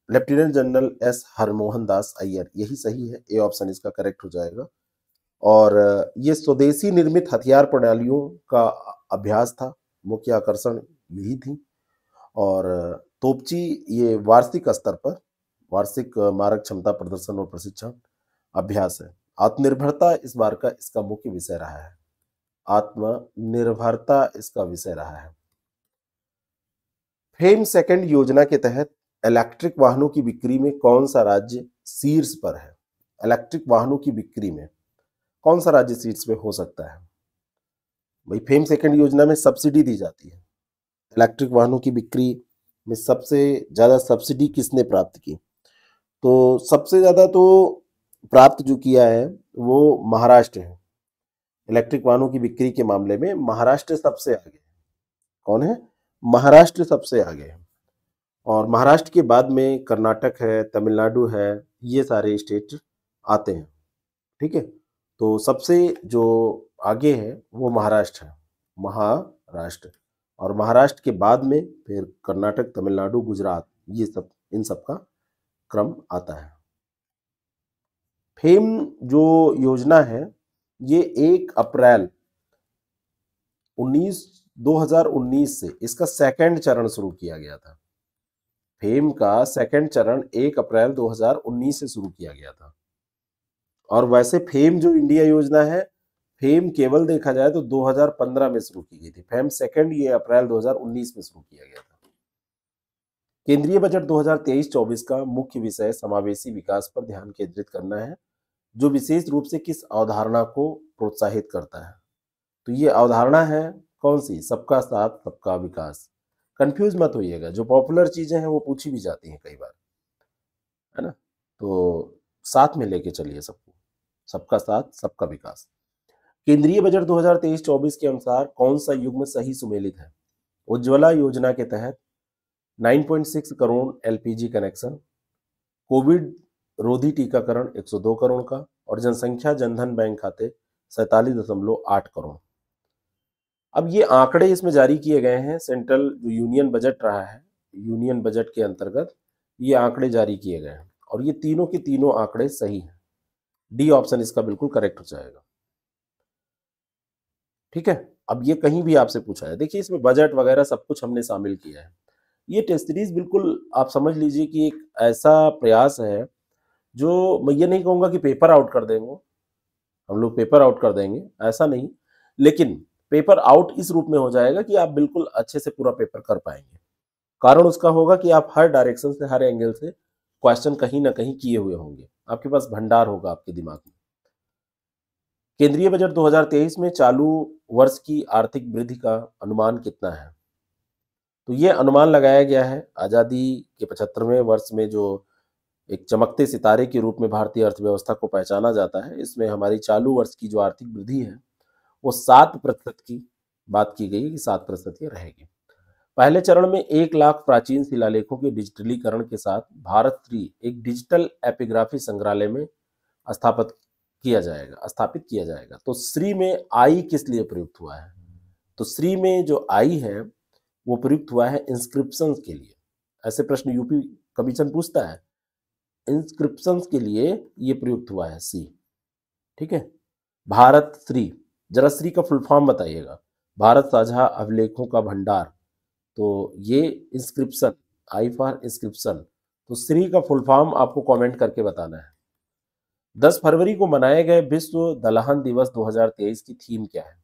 लेफ्टिनेंट जनरल एस हरमोहन दास अय्यर, यही सही है। ए ऑप्शन इसका करेक्ट हो जाएगा। और ये स्वदेशी निर्मित हथियार प्रणालियों का अभ्यास था, मुख्य आकर्षण यही थी। और तोपची ये वार्षिक स्तर पर वार्षिक मारक क्षमता प्रदर्शन और प्रशिक्षण अभ्यास है। आत्मनिर्भरता इस बार का इसका मुख्य विषय रहा है। आत्मनिर्भरता इसका विषय रहा है। फेम सेकंड योजना के तहत इलेक्ट्रिक वाहनों की बिक्री में कौन सा राज्य शीर्ष पर है? इलेक्ट्रिक वाहनों की बिक्री में कौन सा राज्य शीर्ष पे हो सकता है? भाई फेम सेकंड योजना में सब्सिडी दी जाती है। इलेक्ट्रिक वाहनों की बिक्री में सबसे ज्यादा सब्सिडी किसने प्राप्त की? तो सबसे ज्यादा तो प्राप्त जो किया है वो महाराष्ट्र है। इलेक्ट्रिक वाहनों की बिक्री के मामले में महाराष्ट्र सबसे आगे है। कौन है? महाराष्ट्र सबसे आगे है। और महाराष्ट्र के बाद में कर्नाटक है, तमिलनाडु है, ये सारे स्टेट आते हैं। ठीक है, तो सबसे जो आगे है वो महाराष्ट्र है। महाराष्ट्र। और महाराष्ट्र के बाद में फिर कर्नाटक, तमिलनाडु, गुजरात, ये सब, इन सब का क्रम आता है। फेम जो योजना है ये 1 अप्रैल 2019 से इसका सेकंड चरण शुरू किया गया था। फेम का सेकंड चरण 1 अप्रैल 2019 से शुरू किया गया था। और वैसे फेम जो इंडिया योजना है, फेम केवल देखा जाए तो 2015 में शुरू की गई थी। फेम सेकंड ये अप्रैल 2019 में शुरू किया गया था। केंद्रीय बजट 2023-24 का मुख्य विषय समावेशी विकास पर ध्यान केंद्रित करना है, जो विशेष रूप से किस अवधारणा को प्रोत्साहित करता है? तो ये अवधारणा है कौन सी? सबका साथ सबका विकास। कंफ्यूज मत होइएगा, जो पॉपुलर चीजें हैं वो पूछी भी जाती हैं कई बार, है ना। तो साथ में लेके चलिए सबको, सबका साथ सबका विकास। केंद्रीय बजट 2023-24 के अनुसार कौन सा युग्म सही सुमेलित है? उज्ज्वला योजना के तहत 9.6 करोड़ एलपीजी कनेक्शन, कोविड रोधी टीकाकरण 102 करोड़ का, और जनसंख्या जनधन बैंक खाते 47.8 करोड़। अब ये आंकड़े इसमें जारी किए गए हैं, सेंट्रल जो यूनियन बजट रहा है, यूनियन बजट के अंतर्गत ये आंकड़े जारी किए गए हैं और ये तीनों के तीनों आंकड़े सही हैं। डी ऑप्शन इसका बिल्कुल करेक्ट हो जाएगा। ठीक है, अब ये कहीं भी आपसे पूछा है, देखिए इसमें बजट वगैरह सब कुछ हमने शामिल किया है। ये टेस्ट सीरीज बिल्कुल आप समझ लीजिए कि एक ऐसा प्रयास है जो मैं ये नहीं कहूँगा कि पेपर आउट कर देंगे, हम लोग पेपर आउट कर देंगे, ऐसा नहीं, लेकिन पेपर आउट इस रूप में हो जाएगा कि आप बिल्कुल अच्छे से पूरा पेपर कर पाएंगे। कारण उसका होगा कि आप हर डायरेक्शन से, हर एंगल से क्वेश्चन कहीं ना कहीं किए हुए होंगे, आपके पास भंडार होगा आपके दिमाग में। केंद्रीय बजट 2023 में चालू वर्ष की आर्थिक वृद्धि का अनुमान कितना है? तो ये अनुमान लगाया गया है आज़ादी के 75वें वर्ष में, जो एक चमकते सितारे के रूप में भारतीय अर्थव्यवस्था को पहचाना जाता है। इसमें हमारी चालू वर्ष की जो आर्थिक वृद्धि है वो 7% की बात की गई है कि 7% ये रहेगी। पहले चरण में 1 लाख प्राचीन शिलालेखों के डिजिटलीकरण के साथ भारत श्री एक डिजिटल एपिग्राफी संग्रहालय में स्थापित किया जाएगा। तो श्री में आई किस लिए प्रयुक्त हुआ है? तो श्री में जो आई है वो प्रयुक्त हुआ है इंस्क्रिप्शन के लिए। ऐसे प्रश्न यूपी कमीशन पूछता है, इंस्क्रिप्शन के लिए ये प्रयुक्त हुआ है सी। ठीक है, भारत श्री, जरा श्री का फुल फॉर्म बताइएगा। भारत साझा अभिलेखों का भंडार, तो ये इंस्क्रिप्शन, आई फॉर इंस्क्रिप्शन। तो श्री का फुल फॉर्म आपको कमेंट करके बताना है। 10 फरवरी को मनाए गए विश्व दलहन दिवस 2023 की थीम क्या है?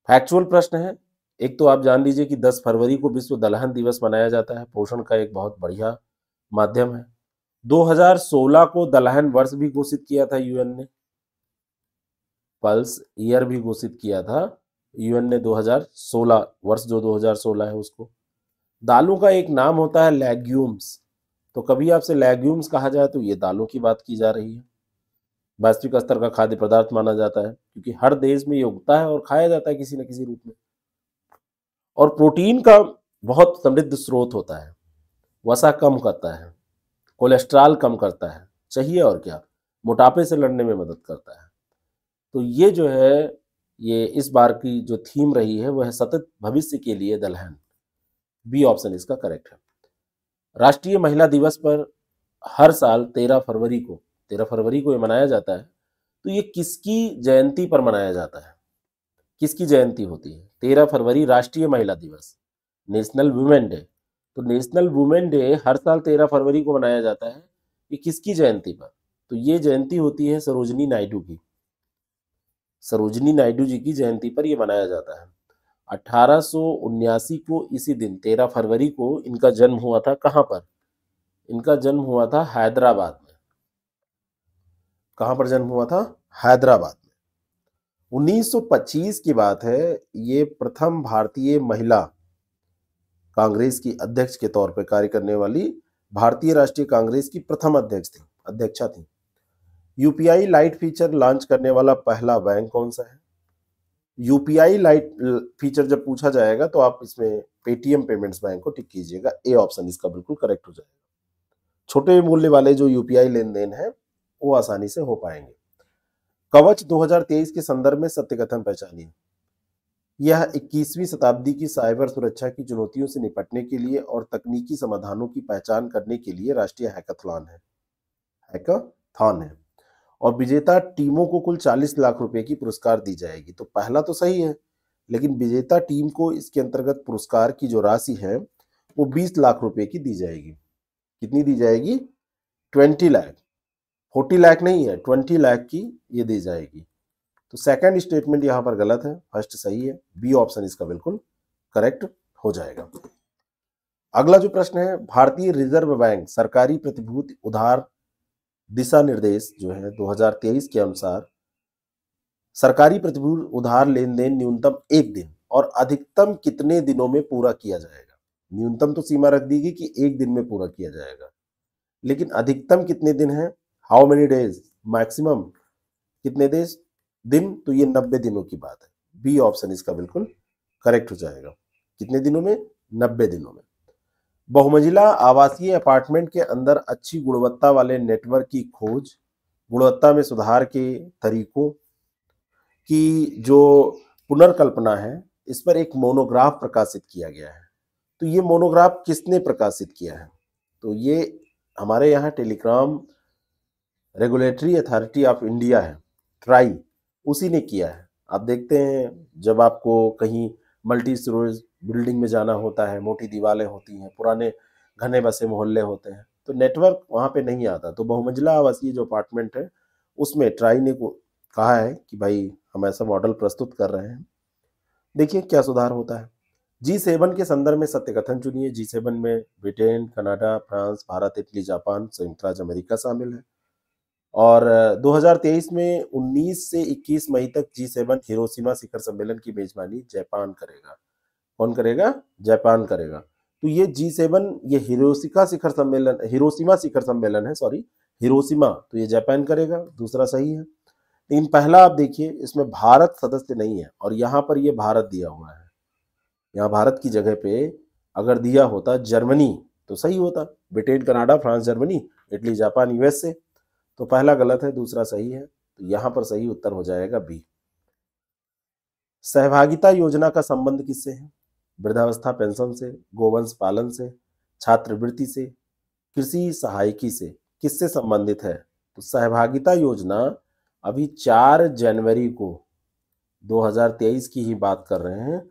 फैक्चुअल प्रश्न है। एक तो आप जान लीजिए कि 10 फरवरी को विश्व दलहन दिवस मनाया जाता है, पोषण का एक बहुत बढ़िया माध्यम है। 2016 को दलहन वर्ष भी घोषित किया था यूएन ने, पल्स ईयर भी घोषित किया था यूएन ने 2016, वर्ष जो 2016 है उसको। दालों का एक नाम होता है लेग्यूम्स, तो कभी आपसे लेग्यूम्स कहा जाए तो ये दालों की बात की जा रही है। वैश्विक स्तर का खाद्य पदार्थ माना जाता है क्योंकि हर देश में ये उगता है और खाया जाता है किसी न किसी रूप में। और प्रोटीन का बहुत समृद्ध स्रोत होता है, वसा कम करता है, कोलेस्ट्रॉल कम करता है, चाहिए और क्या, मोटापे से लड़ने में मदद करता है। तो ये जो है, ये इस बार की जो थीम रही है वह है सतत भविष्य के लिए दलहन। बी ऑप्शन इसका करेक्ट है। राष्ट्रीय महिला दिवस पर हर साल 13 फरवरी को ये मनाया जाता है। तो ये किसकी जयंती पर मनाया जाता है? किसकी जयंती होती है? 13 फरवरी राष्ट्रीय महिला दिवस, नेशनल वुमेन डे। तो नेशनल वुमेन डे हर साल 13 फरवरी को मनाया जाता है। ये किसकी जयंती पर? तो ये जयंती होती है सरोजिनी नायडू की। सरोजिनी नायडू जी की जयंती पर यह मनाया जाता है। 1879 को इसी दिन 13 फरवरी को इनका जन्म हुआ था। कहाँ पर? इनका जन्म हुआ था हैदराबाद में। कहाँ पर जन्म हुआ था? हैदराबाद में। 1925 की बात है, ये प्रथम भारतीय महिला कांग्रेस की अध्यक्ष के तौर पर कार्य करने वाली भारतीय राष्ट्रीय कांग्रेस की प्रथम अध्यक्षा थी। यूपीआई लाइट फीचर लॉन्च करने वाला पहला बैंक कौन सा है? यूपीआई लाइट फीचर जब पूछा जाएगा तो आप इसमें पेटीएम पेमेंट्स बैंक को टिक कीजिएगा, ए ऑप्शन इसका बिल्कुल करेक्ट हो जाएगा। छोटे मूल्य वाले जो यूपीआई लेन देन है वो आसानी से हो पाएंगे। कवच 2023 के संदर्भ में सत्य कथन पहचानिए। यह 21वीं शताब्दी की साइबर सुरक्षा की चुनौतियों से निपटने के लिए और तकनीकी समाधानों की पहचान करने के लिए राष्ट्रीय हैकाथॉन है और विजेता टीमों को कुल 40 लाख रुपए की पुरस्कार दी जाएगी। तो पहला तो सही है, लेकिन विजेता टीम को इसके अंतर्गत पुरस्कार की जो राशि है वो 20 लाख रुपए की दी जाएगी। कितनी दी जाएगी? 20 लाख, 40 लाख नहीं है, 20 लाख की ये दी जाएगी। तो सेकंड स्टेटमेंट यहाँ पर गलत है, फर्स्ट सही है। बी ऑप्शन इसका बिल्कुल करेक्ट हो जाएगा। अगला जो प्रश्न है, भारतीय रिजर्व बैंक सरकारी प्रतिभूति उधार दिशा निर्देश जो है 2023 के अनुसार सरकारी प्रतिभूति उधार लेन देन न्यूनतम 1 दिन और अधिकतम कितने दिनों में पूरा किया जाएगा? न्यूनतम तो सीमा रख दी गई कि 1 दिन में पूरा किया जाएगा, लेकिन अधिकतम कितने दिन है? How many days? मैक्सिमम कितने दिन? तो ये 90 दिनों की बात है। बी ऑप्शन इसका बिल्कुल करेक्ट हो जाएगा। कितने दिनों में? 90 दिनों में। बहुमंजिला आवासीय अपार्टमेंट के अंदर अच्छी गुणवत्ता वाले नेटवर्क की खोज, गुणवत्ता में सुधार के तरीकों की जो पुनर्कल्पना है, इस पर एक मोनोग्राफ प्रकाशित किया गया है। तो ये मोनोग्राफ किसने प्रकाशित किया है? तो ये हमारे यहाँ telecom regulatory authority of India है, ट्राई, उसी ने किया है। आप देखते हैं जब आपको कहीं मल्टी स्टोरेज बिल्डिंग में जाना होता है, मोटी दीवारें होती हैं, पुराने घने बसे मोहल्ले होते हैं, तो नेटवर्क वहाँ पे नहीं आता। तो बहुमंजिला आवासीय जो अपार्टमेंट है उसमें ट्राई ने कहा है कि भाई हम ऐसा मॉडल प्रस्तुत कर रहे हैं, देखिए क्या सुधार होता है। G7 के संदर्भ में सत्य कथन चुनिए। G7 में Britain, Canada, France, Bharat, Italy, Japan, संयुक्त राज्य अमेरिका शामिल है। और 2023 में 19 से 21 मई तक G7 हिरोशिमा शिखर सम्मेलन की मेजबानी जापान करेगा। कौन करेगा? जापान करेगा। तो ये G7 ये हिरोशिमा शिखर सम्मेलन है, सॉरी, हिरोशिमा, तो ये जापान करेगा, दूसरा सही है। लेकिन पहला आप देखिए, इसमें भारत सदस्य नहीं है और यहाँ पर ये भारत दिया हुआ है। यहाँ भारत की जगह पे अगर दिया होता जर्मनी तो सही होता। Britain, Canada, France, Germany, Italy, Japan, USA. तो पहला गलत है, दूसरा सही है। तो यहाँ पर सही उत्तर हो जाएगा बी। सहभागिता योजना का संबंध किससे है? वृद्धावस्था पेंशन से, गोवंश पालन से, छात्रवृत्ति से, कृषि सहायकी से, किससे संबंधित है? तो सहभागिता योजना अभी 4 जनवरी को 2023 की ही बात कर रहे हैं,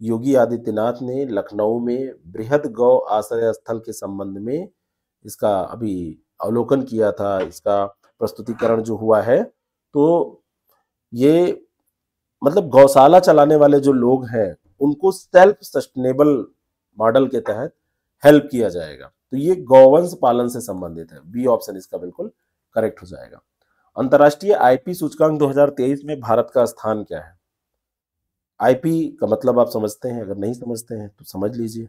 योगी आदित्यनाथ ने लखनऊ में बृहद गौ आश्रय स्थल के संबंध में इसका अभी अवलोकन किया था, इसका प्रस्तुतिकरण जो हुआ है। तो ये मतलब गौशाला चलाने वाले जो लोग हैं उनको सेल्फ सस्टेनेबल मॉडल के तहत हेल्प किया जाएगा। तो ये गौवंश पालन से संबंधित है। बी ऑप्शन इसका बिल्कुल करेक्ट हो जाएगा। अंतर्राष्ट्रीय आईपी सूचकांक 2023 में भारत का स्थान क्या है? आईपी का मतलब आप समझते हैं, अगर नहीं समझते हैं तो समझ लीजिए।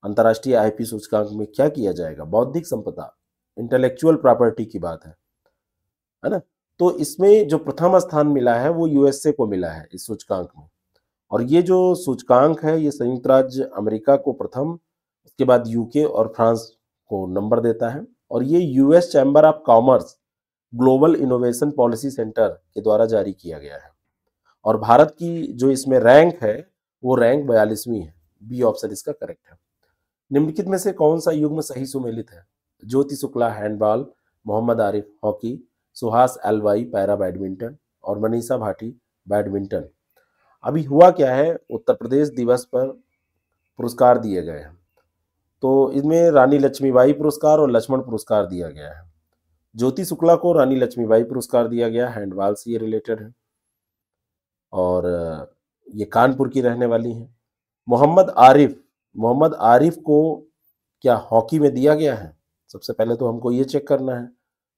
अंतर्राष्ट्रीय आईपी सूचकांक में क्या किया जाएगा? बौद्धिक संपदा, इंटेलेक्चुअल प्रॉपर्टी की बात है ना। तो इसमें जो प्रथम स्थान मिला है वो यूएसए को मिला है इस सूचकांक में। और ये जो सूचकांक है ये संयुक्त राज्य अमेरिका को प्रथम, उसके बाद यूके और फ्रांस को नंबर देता है। और ये US chamber of commerce global innovation policy centre के द्वारा जारी किया गया है। और भारत की जो इसमें रैंक है वो रैंक 42वीं है। बी ऑप्शन इसका करेक्ट है। निम्नलिखित में से कौन सा युग्म सही सुमेलित है? Jyoti Shukla handball, Mohammad Arif hockey, Suhas Alwai para badminton और मनीषा भाटी बैडमिंटन। अभी हुआ क्या है, उत्तर प्रदेश दिवस पर पुरस्कार दिए गए हैं। तो इसमें रानी लक्ष्मीबाई पुरस्कार और लक्ष्मण पुरस्कार दिया गया है। ज्योति शुक्ला को रानी लक्ष्मीबाई पुरस्कार दिया गया, हैंडबॉल से ये रिलेटेड है और ये कानपुर की रहने वाली हैं। मोहम्मद आरिफ को क्या हॉकी में दिया गया है? सबसे पहले तो हमको ये चेक करना है।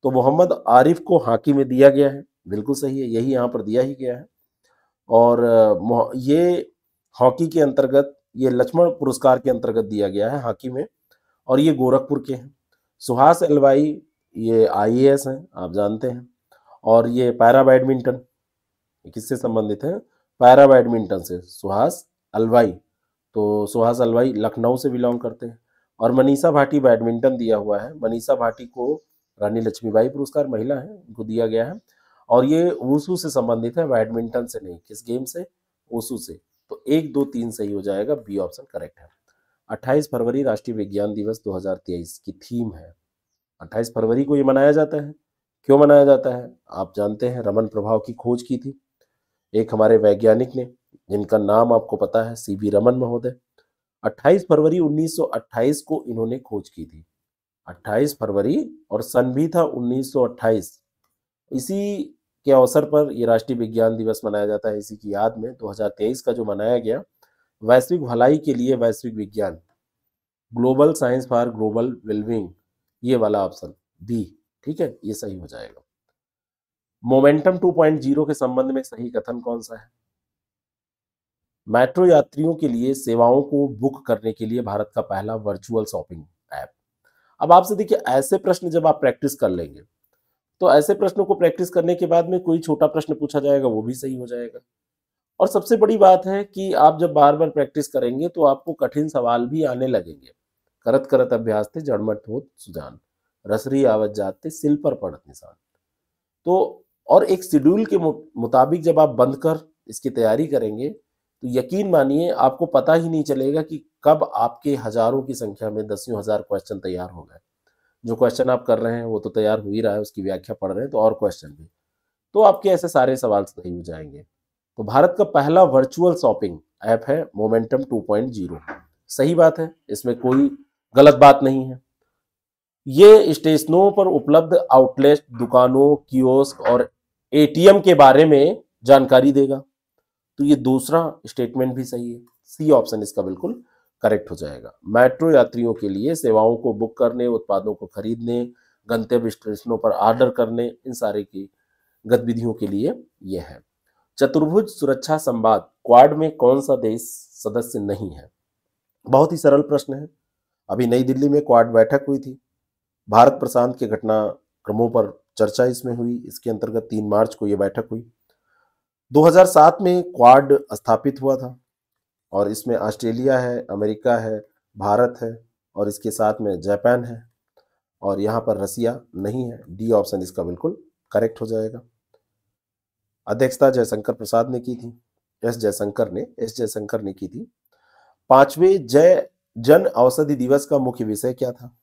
तो मोहम्मद आरिफ को हॉकी में दिया गया है, बिल्कुल सही है, यही यहाँ पर दिया ही गया है। और ये हॉकी के अंतर्गत, ये लक्ष्मण पुरस्कार के अंतर्गत दिया गया है हॉकी में, और ये गोरखपुर के हैं। सुहास अलवाई ये आईएएस हैं, आप जानते हैं। और ये पैरा बैडमिंटन किससे संबंधित है? पैरा बैडमिंटन से सुहास अलवाई। तो सुहास अलवाई लखनऊ से बिलोंग करते हैं। और मनीषा भाटी बैडमिंटन दिया हुआ है। मनीषा भाटी को रानी लक्ष्मीबाई पुरस्कार, महिला है, उनको दिया गया है। और ये वुशु से संबंधित है, बैडमिंटन से नहीं। किस गेम से? वुशु से। तो 1, 2, 3 सही हो जाएगा, बी ऑप्शन करेक्ट है। 28 फरवरी राष्ट्रीय विज्ञान दिवस 2023 की थीम है। 28 फरवरी को ये मनाया जाता है। क्यों मनाया जाता है? आप जानते हैं, रमन प्रभाव की खोज की थी एक हमारे वैज्ञानिक ने, जिनका नाम आपको पता है, सीवी रमन महोदय। 28 फरवरी 1928 को इन्होंने खोज की थी। 28 फरवरी और सन भी था 1928। इसी के अवसर पर ये राष्ट्रीय विज्ञान दिवस मनाया जाता है। इसी की याद में 2023 का जो मनाया गया, वैश्विक भलाई के लिए वैश्विक विज्ञान, global science for global wellbeing, ये वाला ऑप्शन बी, ठीक है, ये सही हो जाएगा। मोमेंटम 2.0 के संबंध में सही कथन कौन सा है? मेट्रो यात्रियों के लिए सेवाओं को बुक करने के लिए भारत का पहला वर्चुअल शॉपिंग ऐप। अब आपसे देखिए, ऐसे प्रश्न जब आप प्रैक्टिस कर लेंगे तो ऐसे प्रश्नों को प्रैक्टिस करने के बाद में कोई छोटा प्रश्न पूछा जाएगा वो भी सही हो जाएगा। और सबसे बड़ी बात है कि आप जब बार बार प्रैक्टिस करेंगे तो आपको कठिन सवाल भी आने लगेंगे। करत करत अभ्यास थे जड़मट होत सुजान, रसरी आवत जाते सिल पर पड़त निशान। तो और एक शेड्यूल के मुताबिक जब आप बंद कर इसकी तैयारी करेंगे तो यकीन मानिए आपको पता ही नहीं चलेगा कि कब आपके हजारों की संख्या में दसियों हजार क्वेश्चन तैयार हो गए। जो क्वेश्चन आप कर रहे हैं वो तो तैयार हो ही रहा है, उसकी व्याख्या पढ़ रहे हैं तो और क्वेश्चन भी, तो आपके ऐसे सारे सवाल सही हो जाएंगे। तो भारत का पहला वर्चुअल शॉपिंग ऐप है मोमेंटम 2.0। सही बात है, इसमें कोई गलत बात नहीं है। ये स्टेशनों पर उपलब्ध आउटलेट, दुकानों, कियोस्क और एटीएम के बारे में जानकारी देगा। तो ये दूसरा स्टेटमेंट भी सही है। सी ऑप्शन इसका बिल्कुल करेक्ट हो जाएगा। मेट्रो यात्रियों के लिए सेवाओं को बुक करने, उत्पादों को खरीदने, गंतव्य स्टेशनों पर ऑर्डर करने, इन सारे की गतिविधियों के लिए यह है। चतुर्भुज सुरक्षा संवाद क्वाड में कौन सा देश सदस्य नहीं है? बहुत ही सरल प्रश्न है। अभी नई दिल्ली में क्वाड बैठक हुई थी, भारत प्रशांत के घटनाक्रमों पर चर्चा इसमें हुई। इसके अंतर्गत 3 मार्च को यह बैठक हुई। 2007 में क्वाड स्थापित हुआ था और इसमें ऑस्ट्रेलिया है, अमेरिका है, भारत है और इसके साथ में जापान है और यहाँ पर रसिया नहीं है। डी ऑप्शन इसका बिल्कुल करेक्ट हो जाएगा। अध्यक्षता जयशंकर प्रसाद ने की थी, एस जयशंकर ने की थी। 5वें जन औषधि दिवस का मुख्य विषय क्या था?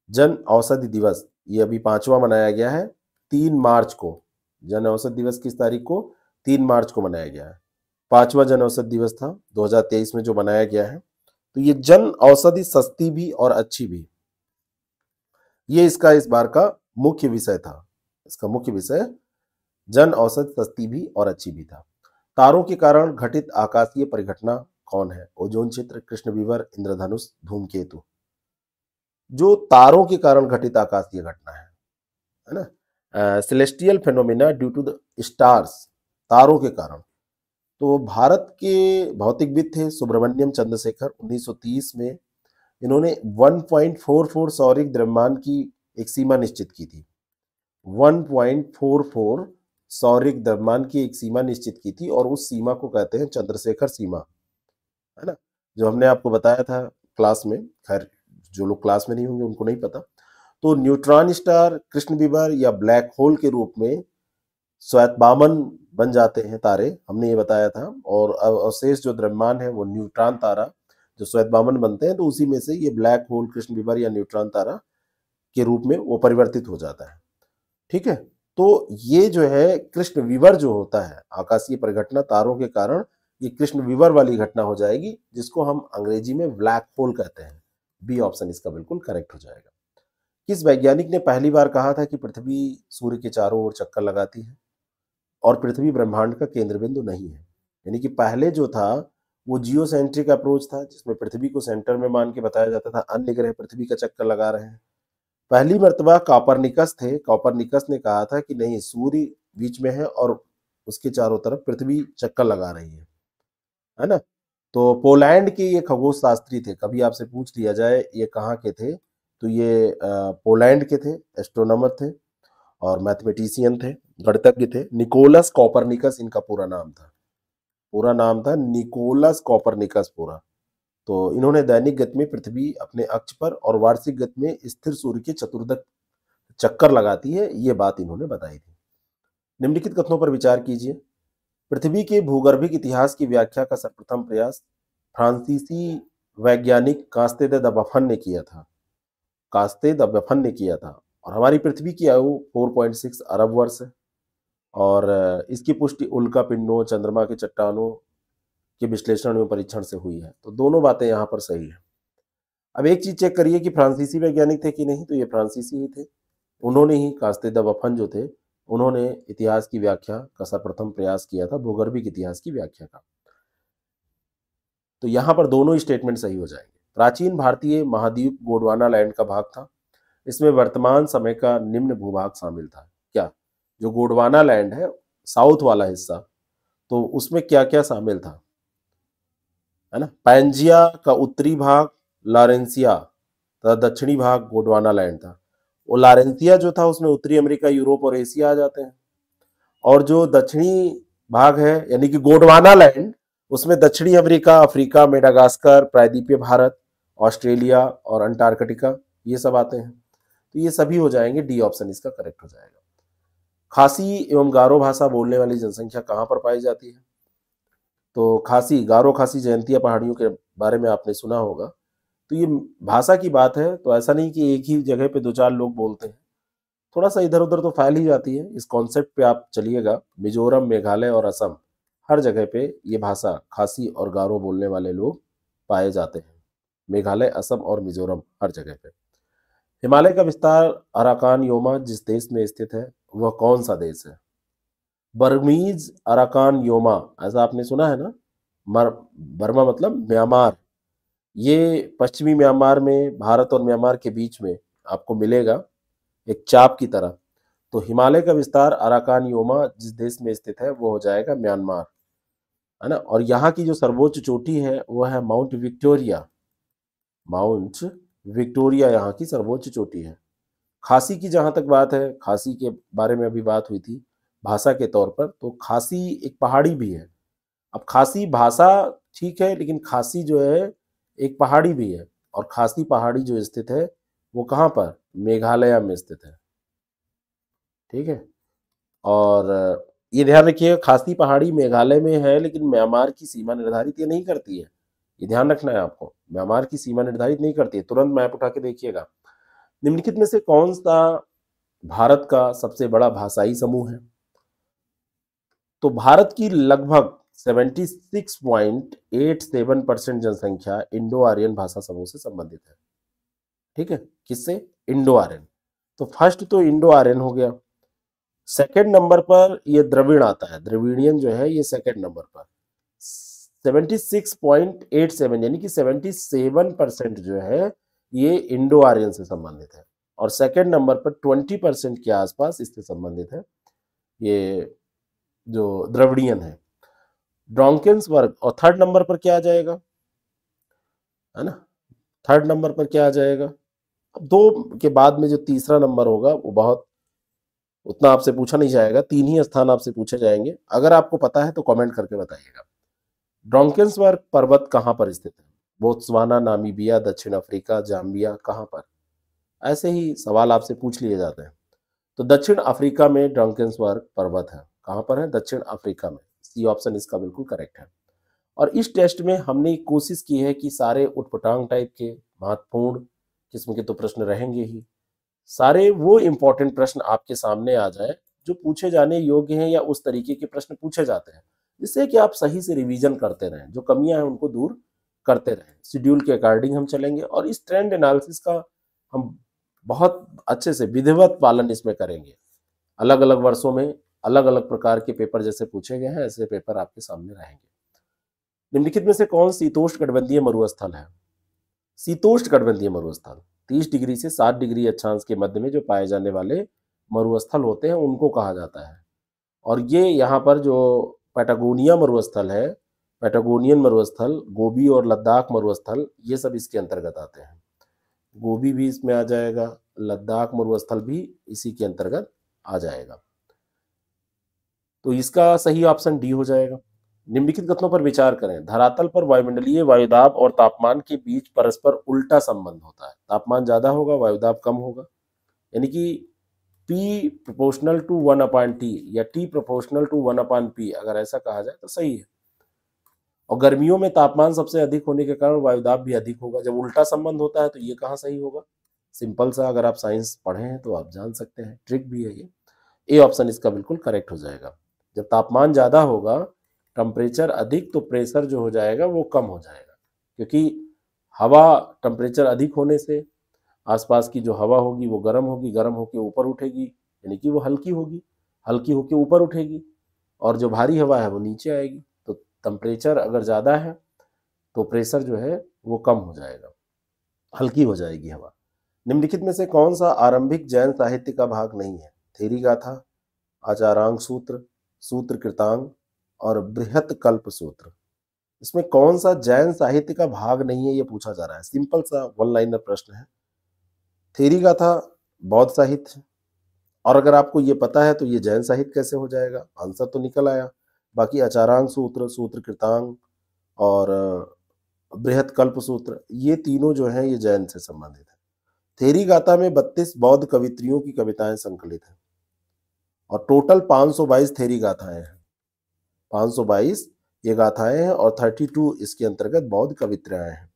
जन औषधि दिवस ये अभी 5वां मनाया गया है 3 मार्च को। जन औषधि दिवस किस तारीख को? 3 मार्च को मनाया गया है। 5वां जन औषधि दिवस था 2023 में जो मनाया गया है। तो ये जन औषधि सस्ती भी और अच्छी भी, ये इसका इस बार का मुख्य विषय था। इसका मुख्य विषय जन औषधि सस्ती भी और अच्छी भी था। तारों के कारण घटित आकाशीय परिघटना कौन है? ओजोन क्षेत्र, कृष्णविवर, इंद्रधनुष, धूमकेतु। जो तारों के कारण घटित आकाशीय घटना है ना, celestial phenomena due to the stars, तारों के कारण। तो भारत के भौतिकविद थे सुब्रमण्यम चंद्रशेखर। 1930 में इन्होंने 1.44 सौरिक द्रव्यमान की एक सीमा निश्चित की थी। 1.44 सौरिक द्रव्यमान की एक सीमा निश्चित की थी और उस सीमा को कहते हैं चंद्रशेखर सीमा, है ना, जो हमने आपको बताया था क्लास में। खैर जो लोग क्लास में नहीं होंगे उनको नहीं पता। तो न्यूट्रॉन स्टार, कृष्णविवर या ब्लैक होल के रूप में श्वेतवामन बन जाते हैं तारे, हमने ये बताया था। और अवशेष जो द्रव्यमान है वो न्यूट्रॉन तारा जो श्वेतवामन बनते हैं, तो उसी में से ये ब्लैक होल, कृष्णविवर या न्यूट्रॉन तारा के रूप में वो परिवर्तित हो जाता है। ठीक है, तो ये जो है कृष्णविवर जो होता है, आकाशीय परिघटना तारों के कारण, ये कृष्णविवर वाली घटना हो जाएगी, जिसको हम अंग्रेजी में ब्लैक होल कहते हैं। बी ऑप्शन इसका बिल्कुल करेक्ट हो जाएगा। किस वैज्ञानिक ने पहली बार कहा था कि पृथ्वी सूर्य के चारों ओर चक्कर लगाती है और पृथ्वी ब्रह्मांड का केंद्र बिंदु नहीं है? यानी कि पहले जो था वो जियोसेंट्रिक अप्रोच था, जिसमें पृथ्वी को सेंटर में मान के बताया जाता था, अन्य ग्रह पृथ्वी का चक्कर लगा रहे हैं। पहली मर्तबा कॉपरनिकस थे, कॉपरनिकस ने कहा था कि नहीं, सूर्य बीच में है और उसके चारों तरफ पृथ्वी चक्कर लगा रही है ना। तो पोलैंड के ये खगोश शास्त्री थे, कभी आपसे पूछ लिया जाए ये कहाँ के थे, तो ये पोलैंड के थे, एस्ट्रोनॉमर थे और मैथमेटिशियन थे, गणितज्ञ थे। निकोलस कॉपरनिकस इनका पूरा नाम था। पूरा नाम था निकोलस कॉपरनिकस पूरा। तो इन्होंने दैनिक गति में पृथ्वी अपने अक्ष पर और वार्षिक गति में स्थिर सूर्य के चतुर्दक चक्कर लगाती है, ये बात इन्होंने बताई थी। निम्नलिखित कथनों पर विचार कीजिए। पृथ्वी के भूगर्भिक इतिहास की व्याख्या का सर्वप्रथम प्रयास फ्रांसीसी वैज्ञानिक कास्ते द बफन ने किया था। कास्ते द बफन ने किया था। और हमारी पृथ्वी की आयु 4.6 अरब वर्ष है और इसकी पुष्टि उल्का पिंडों, चंद्रमा के चट्टानों के विश्लेषण एवं परीक्षण से हुई है। तो दोनों बातें यहाँ पर सही है। अब एक चीज चेक करिए कि फ्रांसीसी वैज्ञानिक थे कि नहीं, तो ये फ्रांसीसी ही थे। उन्होंने ही, कास्ते द बफन जो थे, उन्होंने इतिहास की व्याख्या का सर्वप्रथम प्रयास किया था, भूगर्भिक इतिहास की व्याख्या का। तो यहाँ पर दोनों स्टेटमेंट सही हो जाएंगे। प्राचीन भारतीय महाद्वीप गोंडवाना लैंड का भाग था। इसमें वर्तमान समय का निम्न भूभाग शामिल था। क्या? जो गोंडवाना लैंड है, साउथ वाला हिस्सा, तो उसमें क्या क्या शामिल था, है ना? पैंजिया का उत्तरी भाग लॉरेंसिया तथा दक्षिणी भाग गोंडवाना लैंड था। वो लॉरेंसिया जो था उसमें उत्तरी अमेरिका, यूरोप और एशिया आ जाते हैं। और जो दक्षिणी भाग है यानी कि गोंडवाना लैंड, उसमें दक्षिणी अमेरिका, अफ्रीका, मेडागास्कर, प्रायद्वीपीय भारत, ऑस्ट्रेलिया और अंटार्कटिका, ये सब आते हैं। तो ये सभी हो जाएंगे, डी ऑप्शन इसका करेक्ट हो जाएगा। खासी एवं गारो भाषा बोलने वाली जनसंख्या कहाँ पर पाई जाती है? तो खासी, गारो खासी जयंतिया पहाड़ियों के बारे में आपने सुना होगा। तो ये भाषा की बात है, तो ऐसा नहीं कि एक ही जगह पे 2-4 लोग बोलते हैं, थोड़ा सा इधर उधर तो फैल ही जाती है। इस कॉन्सेप्ट पे आप चलिएगा, मिजोरम, मेघालय और असम, हर जगह पे ये भाषा खासी और गारो बोलने वाले लोग पाए जाते हैं। मेघालय, असम और मिजोरम, हर जगह पे। हिमालय का विस्तार अराकान योमा जिस देश में स्थित है, वह कौन सा देश है? बर्मीज अराकान योमा, ऐसा आपने सुना है ना? बर्मा मतलब म्यांमार। ये पश्चिमी म्यांमार में भारत और म्यांमार के बीच में आपको मिलेगा, एक चाप की तरह। तो हिमालय का विस्तार अराकान योमा जिस देश में स्थित है वो हो जाएगा म्यांमार, है ना। और यहाँ की जो सर्वोच्च चोटी है वो है माउंट विक्टोरिया। माउंट विक्टोरिया यहाँ की सर्वोच्च चोटी है। खासी की जहाँ तक बात है, खासी के बारे में अभी बात हुई थी भाषा के तौर पर, तो खासी एक पहाड़ी भी है। अब खासी भाषा ठीक है, लेकिन खासी जो है एक पहाड़ी भी है, और खासी पहाड़ी जो स्थित है वो कहाँ पर, मेघालय में स्थित है, ठीक है। और ये ध्यान रखिए, खासी पहाड़ी मेघालय में है, लेकिन म्यांमार की सीमा निर्धारित ये नहीं करती है। ये ध्यान रखना है आपको, म्यांमार की सीमा निर्धारित नहीं करती है। तुरंत मैप उठा के देखिएगा। निम्नलिखित में से कौन सा भारत का सबसे बड़ा भाषाई समूह है? तो भारत की लगभग 76.87% जनसंख्या इंडो आर्यन भाषा समूह से संबंधित है, ठीक है। किससे? Indo Aryan. तो फर्स्ट तो इंडो आर्यन हो गया। सेकंड नंबर पर ये द्रविड़ आता है, द्रविड़ियन जो है ये सेकंड नंबर पर 76.87, यानी कि 77% जो है ये इंडो आर्यन से संबंधित है। और सेकंड नंबर पर 20% के आसपास इससे संबंधित है ये जो द्रविड़ियन है, ड्रॉन्केंस वर्ग। और थर्ड नंबर पर क्या आ जाएगा, है ना, थर्ड नंबर पर क्या आ जाएगा? अब दो के बाद में जो तीसरा नंबर होगा वो बहुत उतना आपसे पूछा नहीं जाएगा, 3 ही स्थान आपसे पूछे जाएंगे। अगर आपको पता है तो कमेंट करके बताइएगा। ड्रॉन्केंसबर्ग पर्वत कहाँ पर स्थित है? बोत्सवाना, नामीबिया, दक्षिण अफ्रीका, जाम्बिया, कहाँ पर? ऐसे ही सवाल आपसे पूछ लिए जाते हैं। तो दक्षिण अफ्रीका में ड्रॉन्केंसबर्ग पर्वत है। कहाँ पर है? दक्षिण अफ्रीका में। सी ऑप्शन इसका बिल्कुल करेक्ट है। और इस टेस्ट में हमने कोशिश की है कि सारे उटपटांग टाइप के महत्वपूर्ण किस्म के तो प्रश्न रहेंगे ही, सारे वो इंपॉर्टेंट प्रश्न आपके सामने आ जाए जो पूछे जाने योग्य हैं, या उस तरीके के प्रश्न पूछे जाते हैं जिससे कि आप सही से रिवीजन करते रहें, जो कमियां हैं उनको दूर करते रहें। शेड्यूल के अकॉर्डिंग हम चलेंगे, और इस ट्रेंड एनालिसिस का हम बहुत अच्छे से विधिवत पालन इसमें करेंगे। अलग अलग वर्षों में अलग अलग प्रकार के पेपर जैसे पूछे गए हैं, ऐसे पेपर आपके सामने रहेंगे। निम्नलिखित में से कौन शीतोष्ण कटिबंधीय मरुस्थल है? शीतोष्ण कटिबंधीय मरुस्थल 30 डिग्री से 60 डिग्री अक्षांश के मध्य में जो पाए जाने वाले मरुस्थल होते हैं उनको कहा जाता है। और ये यहाँ पर जो पैटागोनिया मरुस्थल है, पैटागोनियन मरुस्थल, गोबी और लद्दाख मरुस्थल, ये सब इसके अंतर्गत आते हैं। गोबी भी इसमें आ जाएगा, लद्दाख मरुस्थल भी इसी के अंतर्गत आ जाएगा। तो इसका सही ऑप्शन डी हो जाएगा। निम्नलिखित कथनों पर विचार करें। धरातल पर वायुमंडलीय वायुदाब और तापमान के बीच परस्पर उल्टा संबंध होता है। तापमान ज्यादा होगा, वायुदाब कम होगा, यानी कि P प्रोपोर्शनल टू 1/T या T प्रोपोर्शनल टू 1/P, अगर ऐसा कहा जाए तो सही है। और गर्मियों में तापमान सबसे अधिक होने के कारण वायुदाब भी अधिक होगा। जब उल्टा संबंध होता है तो ये कहाँ सही होगा? सिंपल सा, अगर आप साइंस पढ़े हैं तो आप जान सकते हैं, ट्रिक भी है ये। ए ऑप्शन इसका बिल्कुल करेक्ट हो जाएगा। जब तापमान ज़्यादा होगा, टेम्परेचर अधिक, तो प्रेशर जो हो जाएगा वो कम हो जाएगा, क्योंकि हवा टेम्परेचर अधिक होने से आसपास की जो हवा होगी वो गर्म होगी, गर्म होकर ऊपर उठेगी, यानी कि वो हल्की होगी, हल्की होकर ऊपर उठेगी, और जो भारी हवा है वो नीचे आएगी। तो टेम्परेचर अगर ज़्यादा है तो प्रेशर जो है वो कम हो जाएगा, हल्की हो जाएगी हवा। निम्नलिखित में से कौन सा आरंभिक जैन साहित्य का भाग नहीं है? थेरी गाथा, आचारांग सूत्र, सूत्र कृतांग और बृहत कल्प सूत्र। इसमें कौन सा जैन साहित्य का भाग नहीं है, ये पूछा जा रहा है। सिंपल सा वन लाइनर प्रश्न है। थेरी गाथा बौद्ध साहित्य है, और अगर आपको ये पता है तो ये जैन साहित्य कैसे हो जाएगा? आंसर तो निकल आया। बाकी आचारांग सूत्र, सूत्र कृतांग और बृहत कल्प सूत्र, ये तीनों जो हैं ये जैन से संबंधित है। थेरी गाथा में 32 बौद्ध कवित्रियों की कविताएं संकलित हैं, और टोटल 522 थेरी गाथाएं हैं। 522 ये गाथाएं हैं, और 32 इसके अंतर्गत बौद्ध कवित्रियां हैं,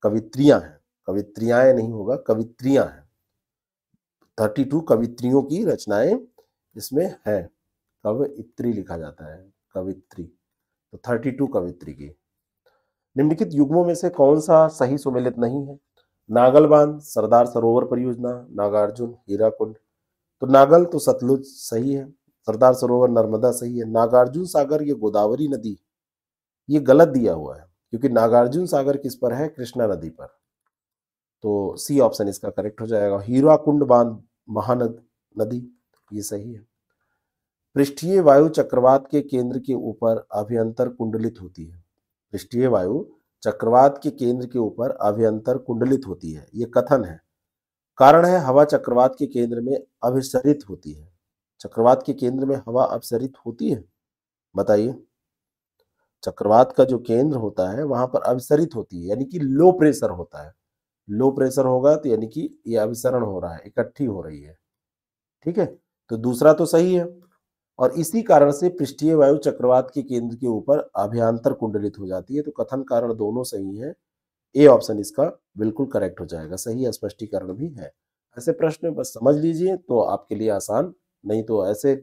कवित्रियां हैं, कवित्रियां नहीं होगा, कवित्रियां हैं। 32 कवित्रियों की रचनाएं इसमें है। कवित्री लिखा जाता है, कवित्री, तो 32 कवित्री की। निम्नलिखित युग्मों में से कौन सा सही सुमेलित नहीं है? नागल बांध, सरदार सरोवर परियोजना, नागार्जुन, हीराकुंड। तो नागल तो सतलुज सही है, सरदार सरोवर नर्मदा सही है, नागार्जुन सागर ये गोदावरी नदी ये गलत दिया हुआ है क्योंकि नागार्जुन सागर किस पर है? कृष्णा नदी पर। तो सी ऑप्शन इसका करेक्ट हो जाएगा। हीराकुंड बांध महानद नदी, ये सही है। पृष्ठीय वायु चक्रवात के केंद्र के ऊपर अभ्यंतर कुंडलित होती है। पृष्ठीय वायु चक्रवात के केंद्र के ऊपर अभ्यंतर कुंडलित होती है, ये कथन है। कारण है हवा चक्रवात के केंद्र में अभिसरित होती है। चक्रवात के केंद्र में हवा अभिसरित होती है, बताइए। चक्रवात का जो केंद्र होता है वहां पर अभिसरित होती है, यानी कि लो प्रेशर होता है। लो प्रेशर होगा तो यानी कि ये अभिसरण हो रहा है, इकट्ठी हो रही है। ठीक है, तो दूसरा तो सही है। और इसी कारण से पृष्ठीय वायु चक्रवात के केंद्र के ऊपर अभ्यंतर कुंडलित हो जाती है। तो कथन कारण दोनों सही है, ए ऑप्शन इसका बिल्कुल करेक्ट हो जाएगा। सही स्पष्टीकरण भी है। ऐसे प्रश्न बस समझ लीजिए तो आपके लिए आसान, नहीं तो ऐसे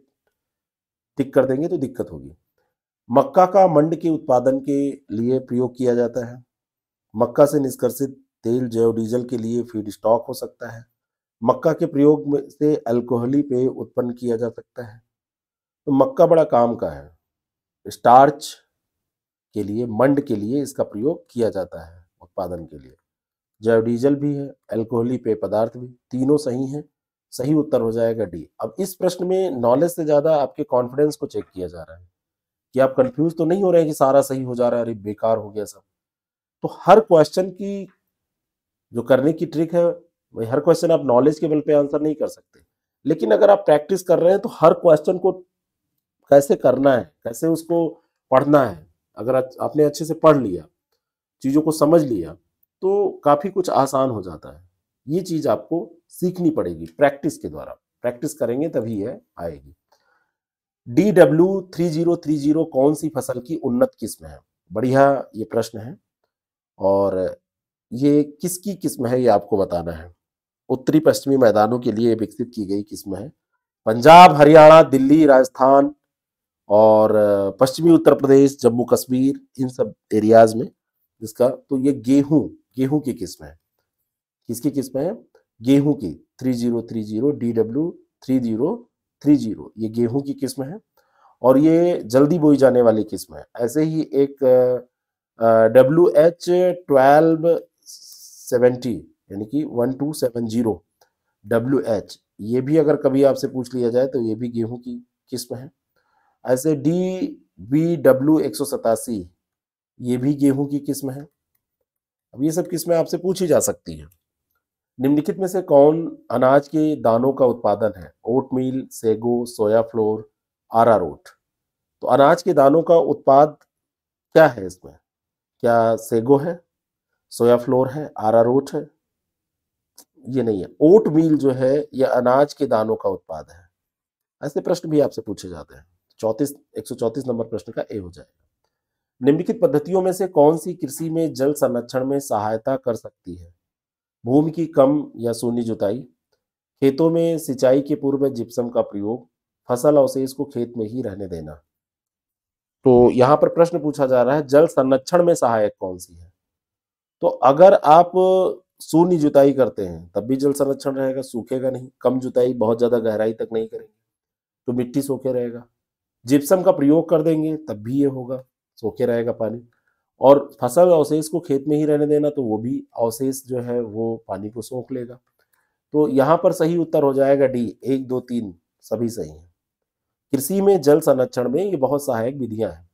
टिक कर देंगे तो दिक्कत होगी। मक्का का मंड के उत्पादन के लिए प्रयोग किया जाता है। मक्का से निष्कर्षित तेल जैव डीजल के लिए फीड स्टॉक हो सकता है। मक्का के प्रयोग में से अल्कोहली पेय उत्पन्न किया जा सकता है। तो मक्का बड़ा काम का है, स्टार्च के लिए, मंड के लिए इसका प्रयोग किया जाता है उत्पादन के लिए। जैव डीजल भी है, अल्कोहली पेय पदार्थ भी, तीनों सही हैं। सही उत्तर हो जाएगा डी। अब इस प्रश्न में नॉलेज से ज्यादा आपके कॉन्फिडेंस को चेक किया जा रहा है कि आप कंफ्यूज तो नहीं हो रहे हैं कि सारा सही हो जा रहा है, अरे बेकार हो गया सब। तो हर क्वेश्चन की जो करने की ट्रिक है, वही हर क्वेश्चन आप नॉलेज के बल पे आंसर नहीं कर सकते, लेकिन अगर आप प्रैक्टिस कर रहे हैं तो हर क्वेश्चन को कैसे करना है, कैसे उसको पढ़ना है, अगर आपने अच्छे से पढ़ लिया, चीजों को समझ लिया, तो काफी कुछ आसान हो जाता है। ये चीज आपको सीखनी पड़ेगी प्रैक्टिस के द्वारा। प्रैक्टिस करेंगे तभी है आएगी। DW3030 कौन सी फसल की उन्नत किस्म है? बढ़िया ये प्रश्न है, और ये किसकी किस्म है ये आपको बताना है। उत्तरी पश्चिमी मैदानों के लिए विकसित की गई किस्म है। पंजाब, हरियाणा, दिल्ली, राजस्थान और पश्चिमी उत्तर प्रदेश, जम्मू कश्मीर, इन सब एरियाज में जिसका, तो ये गेहूं की किस्म है। किसकी किस्म है? गेहूं की। 3030 DW3030 ये गेहूं की किस्म है, और ये जल्दी बोई जाने वाली किस्म है। ऐसे ही एक WH1270 यानी कि 1270 WH, ये भी अगर कभी आपसे पूछ लिया जाए तो ये भी गेहूं की किस्म है। ऐसे DBW187 ये भी गेहूं की किस्म है। अब ये सब किस्में आपसे पूछी जा सकती हैं। निम्नलिखित में से कौन अनाज के दानों का उत्पादन है? ओटमील, सेगो, सोया फ्लोर, आरारोट। तो अनाज के दानों का उत्पाद क्या है इसमें? क्या सेगो है, सोया फ्लोर है, आरारोट है? ये नहीं है। ओटमील जो है ये अनाज के दानों का उत्पाद है। ऐसे प्रश्न भी आपसे पूछे जाते हैं। 134 नंबर प्रश्न का ए हो जाएगा। निम्नलिखित पद्धतियों में से कौन सी कृषि में जल संरक्षण में सहायता कर सकती है? भूमि की कम या शून्य जुताई, खेतों में सिंचाई के पूर्व जिप्सम का प्रयोग, फसल अवशेष को खेत में ही रहने देना। तो यहाँ पर प्रश्न पूछा जा रहा है जल संरक्षण में सहायक कौन सी है? तो अगर आप शून्य जुताई करते हैं तब भी जल संरक्षण रहेगा, सूखेगा नहीं। कम जुताई, बहुत ज्यादा गहराई तक नहीं करेंगे तो मिट्टी सोखे रहेगा। जिप्सम का प्रयोग कर देंगे तब भी ये होगा, सोखे रहेगा पानी। और फसल अवशेष को खेत में ही रहने देना, तो वो भी अवशेष जो है वो पानी को सोख लेगा। तो यहाँ पर सही उत्तर हो जाएगा डी। 1, 2, 3 सभी सही हैं। कृषि में जल संरक्षण में ये बहुत सहायक विधियां हैं।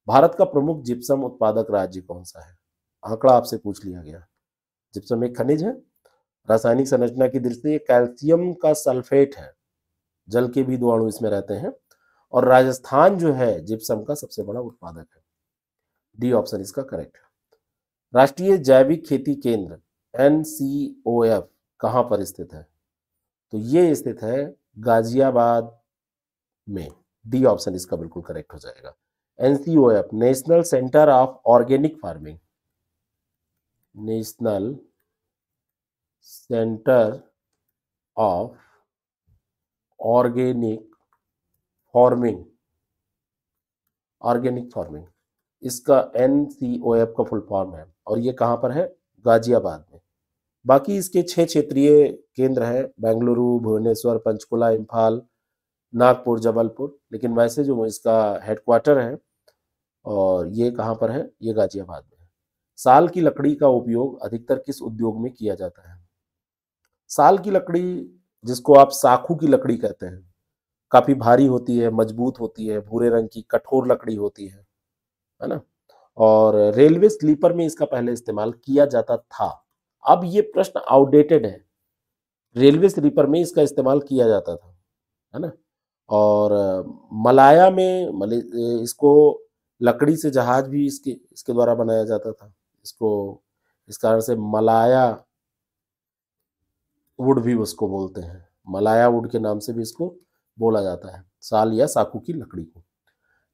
भारत का प्रमुख जिप्सम उत्पादक राज्य कौन सा है? आंकड़ा आपसे पूछ लिया गया। जिप्सम एक खनिज है, रासायनिक संरचना की दृष्टि से कैल्शियम का सल्फेट है, जल के भी 2 अणु इसमें रहते हैं, और राजस्थान जो है जिप्सम का सबसे बड़ा उत्पादक है। डी ऑप्शन इसका करेक्ट है। राष्ट्रीय जैविक खेती केंद्र NCOF कहां पर स्थित है? तो ये स्थित है गाजियाबाद में। डी ऑप्शन इसका बिल्कुल करेक्ट हो जाएगा। NCOF national centre of organic farming, national centre of organic farming, organic farming, इसका NCOF का फुल फॉर्म है, और ये कहां पर है? गाजियाबाद में। बाकी इसके 6 क्षेत्रीय केंद्र हैं, बेंगलुरु, भुवनेश्वर, पंचकुला, इम्फाल, नागपुर, जबलपुर। लेकिन वैसे जो इसका हेडक्वार्टर है और ये कहाँ पर है, ये गाजियाबाद में है। साल की लकड़ी का उपयोग अधिकतर किस उद्योग में किया जाता है? साल की लकड़ी, जिसको आप साखू की लकड़ी कहते हैं, काफी भारी होती है, मजबूत होती है, भूरे रंग की कठोर लकड़ी होती है ना। और रेलवे स्लीपर में इसका पहले इस्तेमाल किया जाता था। अब ये प्रश्न आउटडेटेड है, रेलवे स्लीपर में इसका इस्तेमाल किया जाता था, है ना। और मलाया में इसको लकड़ी से जहाज भी इसके इसके द्वारा बनाया जाता था। इसको इस कारण से मलाया वुड भी उसको बोलते हैं, मलाया वुड के नाम से भी इसको बोला जाता है, साल या साखू की लकड़ी को।